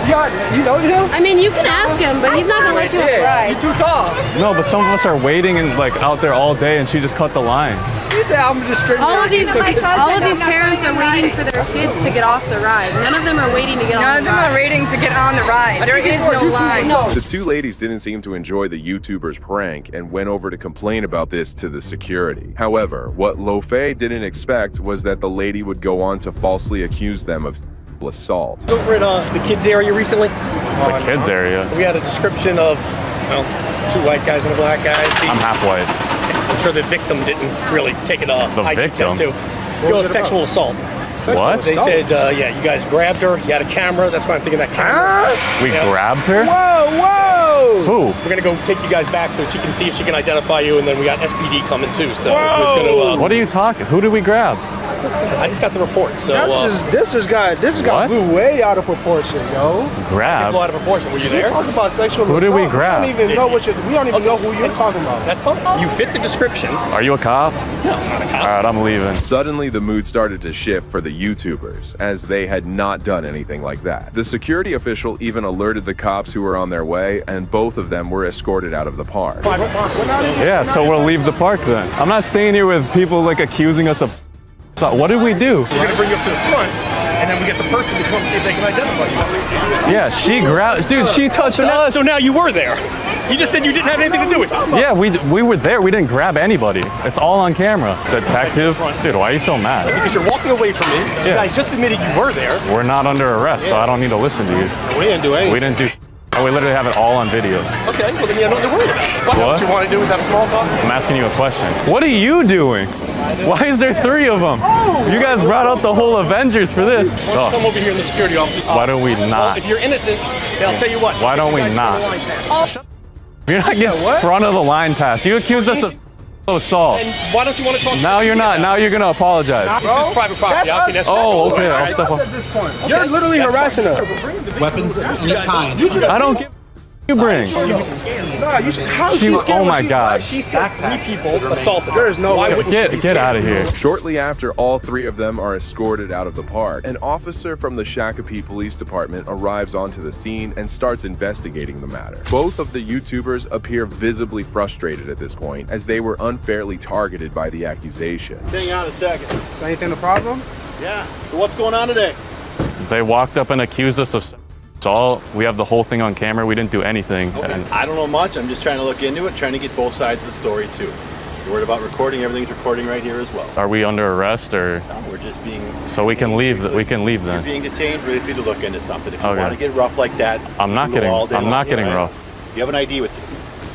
You know him? I mean, you can ask him, but he's not gonna let you on the ride. You're too tall. No, but some of us are waiting and like out there all day, and she just cut the line. You say I'm discriminating. All of these parents are waiting for their kids to get off the ride. None of them are waiting to get on the ride. None of them are waiting to get on the ride. There is no line. The two ladies didn't seem to enjoy the YouTuber's prank and went over to complain about this to the security. However, what Lofe didn't expect was that the lady would go on to falsely accuse them of assault. Over in the kids area recently. The kids area? We had a description of, two white guys and a black guy. I'm half white. I'm sure the victim didn't really take it off. The victim? Sexual assault. What? They said, you guys grabbed her. You had a camera. That's why I'm thinking that camera. We grabbed her? Whoa! Who? We're gonna go take you guys back so she can see if she can identify you, and then we got SPD coming too. So what are you talking? Who did we grab? I just got the report. So this just got blew way out of proportion, yo. Grab? Blew out of proportion. Were you there? We're talking about sexual Who assault. did we grab? We don't even know we don't even know who you're talking about. That's fine. You fit the description. Are you a cop? No, I'm not a cop. All right, I'm leaving. Suddenly, the mood started to shift for the YouTubers, as they had not done anything like that. The security official even alerted the cops who were on their way, and both of them were escorted out of the park. Yeah, so we'll leave the park then. I'm not staying here with people like accusing us of. So what did we do? We're gonna bring you up to the front, and then we get the person to come see if they can identify you. Yeah, she grabbed. Dude, she touched us. So now you were there. You just said you didn't have anything to do with it. Yeah, we were there. We didn't grab anybody. It's all on camera. Detective, dude, why are you so mad? Because you're walking away from me. Yeah. You guys just admitted you were there. We're not under arrest, so I don't need to listen to you. We didn't do anything. We didn't do. We literally have it all on video. Okay, well then you have nothing to worry about. What you want to do is have small talk? I'm asking you a question. What are you doing? Why is there 3 of them? You guys brought out the whole Avengers for this. Why don't you come over here in the security office? Why don't we not? Well, if you're innocent, then I'll tell you what. Why don't we not? You're not getting front of the line pass. You accused us of assault. And why don't you want to talk? Now you're not. Now you're gonna apologize. This is private property. Oh, okay. I'll step up. At this point, you're literally harassing her. Weapons of any kind. I don't give. You bring. Oh my God. She said 3 people assaulted her. There is no way. Get out of here. Shortly after, all 3 of them are escorted out of the park. An officer from the Shakopee Police Department arrives onto the scene and starts investigating the matter. Both of the YouTubers appear visibly frustrated at this point, as they were unfairly targeted by the accusation. Hang on a second. Is anything a problem? Yeah. So what's going on today? They walked up and accused us of assault. We have the whole thing on camera. We didn't do anything. Okay. And I don't know much. I'm just trying to look into it, trying to get both sides of the story too. You're worried about recording. Everything's recording right here as well. Are we under arrest or? No, we're just being. So we can leave. We can leave then. You're being detained. Really free to look into something. If you Okay. want to get rough like that, I'm not getting. I'm not getting rough. You have an ID with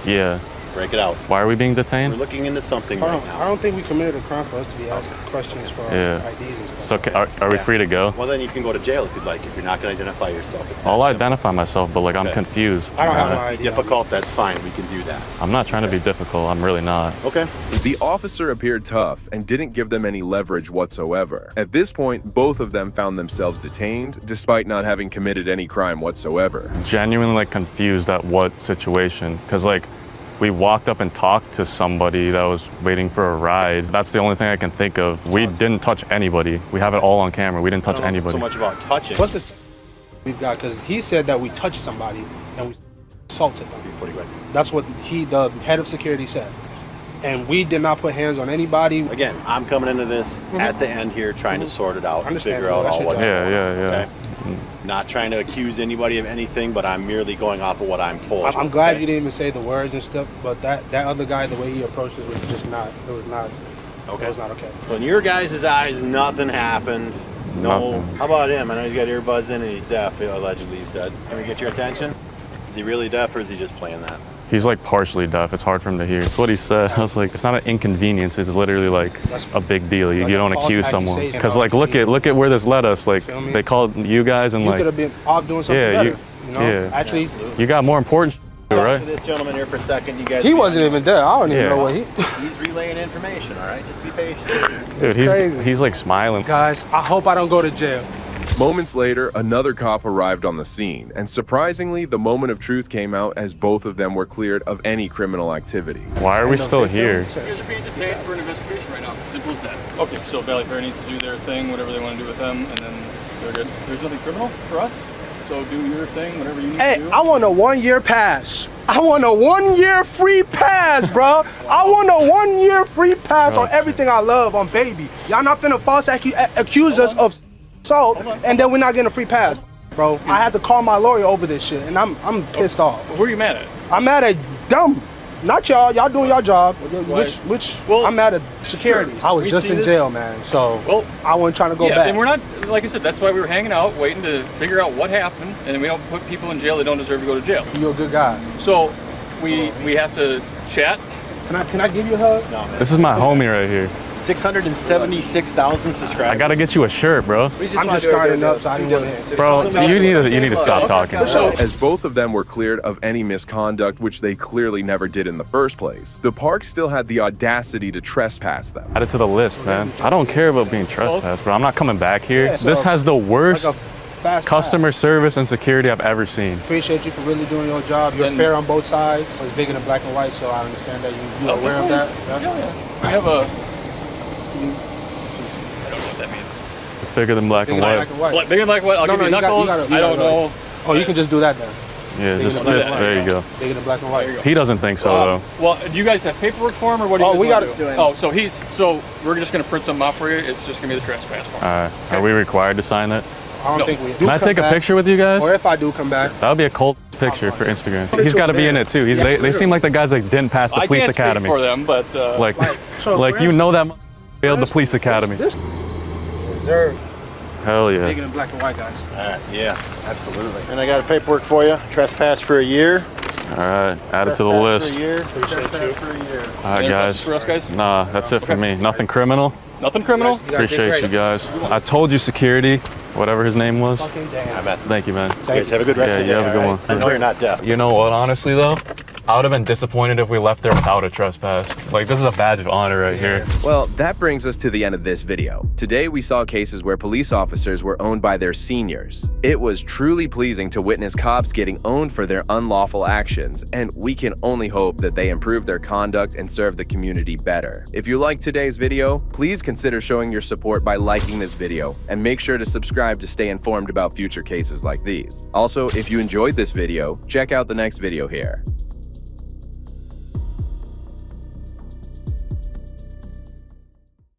you. Yeah. Break it out. Why are we being detained? We're looking into something right now. I don't think we committed a crime for us to be asked questions for Yeah. IDs and stuff. So are we free to go? Well, then you can go to jail if you'd like. If you're not going to identify yourself, it's I'll identify myself, but like I'm confused. I don't have my ID. difficult. That's fine. We can do that. I'm not trying to be difficult. I'm really not. Okay. The officer appeared tough and didn't give them any leverage whatsoever. At this point, both of them found themselves detained, despite not having committed any crime whatsoever. Genuinely like confused at what situation, because like we walked up and talked to somebody that was waiting for a ride. That's the only thing I can think of. We didn't touch anybody. We have it all on camera. We didn't touch anybody. So much about touching. What's this we've got? Because he said that we touched somebody and we assaulted them. That's what the head of security said. And we did not put hands on anybody. Again, I'm coming into this at the end here, trying to sort it out and figure out all what's going on. Yeah. Not trying to accuse anybody of anything, but I'm merely going off of what I'm told. I'm glad you didn't even say the words and stuff, but that other guy, the way he approached us was just not, it was not okay. So in your guys' eyes, nothing happened. No. Nothing. How about him? I know he's got earbuds in and he's deaf, allegedly, you said. Can we get your attention? Is he really deaf or is he just playing that? He's like partially deaf. It's hard for him to hear. It's what he said. I was like, it's not an inconvenience. It's literally like a big deal. You don't accuse someone. Because like, look at where this led us. Like they called you guys and you like. could have been off doing something better. Yeah. Actually, you got more important right? To this gentleman here for a second. You guys. He wasn't even there. I don't even know what he. He's relaying information. All right, just be patient. Dude, he's like smiling. Guys, I hope I don't go to jail. Moments later, another cop arrived on the scene, and surprisingly, the moment of truth came out as both of them were cleared of any criminal activity. Why are we still here? You guys are being detained for an investigation right now. Simple as that. Okay, so Valley Fair needs to do their thing, whatever they want to do with them, and then they're good. There's nothing criminal for us, so do your thing, whatever you need to do. Hey, I want a 1-year pass. I want a 1-year free pass, bro. I want a 1-year free pass on everything I love, on baby. Y'all not finna false accuse us of assault, and then we're not getting a free pass, bro. I had to call my lawyer over this shit, and I'm pissed off. Who are you mad at? I'm mad at them, not y'all. Y'all doing your job. I'm mad at security. I was just in jail, man. So I wasn't trying to go back. And we're not, like I said, that's why we were hanging out, waiting to figure out what happened, and we don't put people in jail that don't deserve to go to jail. You're a good guy. So we have to chat. Can I give you a hug? This is my homie right here. 676,000 subscribers. I gotta get you a shirt, bro. I'm just starting up, so I didn't want to. Bro, you need to stop talking. As both of them were cleared of any misconduct, which they clearly never did in the first place, the park still had the audacity to trespass them. Add it to the list, man. I don't care about being trespassed, bro. I'm not coming back here. Yeah, so this has the worst fast customer service and security I've ever seen. Appreciate you for really doing your job. You're fair on both sides. It's big in the black and white, so I understand that you are aware of that. Yeah. We have a. I don't know what that means. It's bigger than black and white. Bigger than black and white. I'll give you knuckles. I don't know. Oh, you can just do that then. Yeah, just fist. There you go. Bigger than black and white. He doesn't think so, though. Well, do you guys have paperwork for him, or what do you we got do? it. Oh, so we're just gonna print something off for you. It's just gonna be the trespass form. All right. Are we required to sign it? I don't think we do. Can I take a picture with you guys? Or if I do come back. That would be a cult picture for Instagram. He's got to be in it too. They seem like the guys that didn't pass the police academy. I can't speak for them, but like you know that failed the police academy. Reserved. Hell yeah. Bigger than black and white, guys. Yeah, absolutely. And I got a paperwork for you. Trespass for a year. All right, add it to the list. For a year. Trespass for a year. All right, guys. For us, guys? Nah, that's it for me. Nothing criminal. Nothing criminal? Appreciate you guys. I told you security, whatever his name was. I bet. Thank you, man. You guys have a good rest of the day. You have a good one. I know you're not deaf. You know what, honestly though? I would have been disappointed if we left there without a trespass. Like, this is a badge of honor right here. Well, that brings us to the end of this video. Today, we saw cases where police officers were owned by their seniors. It was truly pleasing to witness cops getting owned for their unlawful actions, and we can only hope that they improve their conduct and serve the community better. If you liked today's video, please consider showing your support by liking this video, and make sure to subscribe to stay informed about future cases like these. Also, if you enjoyed this video, check out the next video here.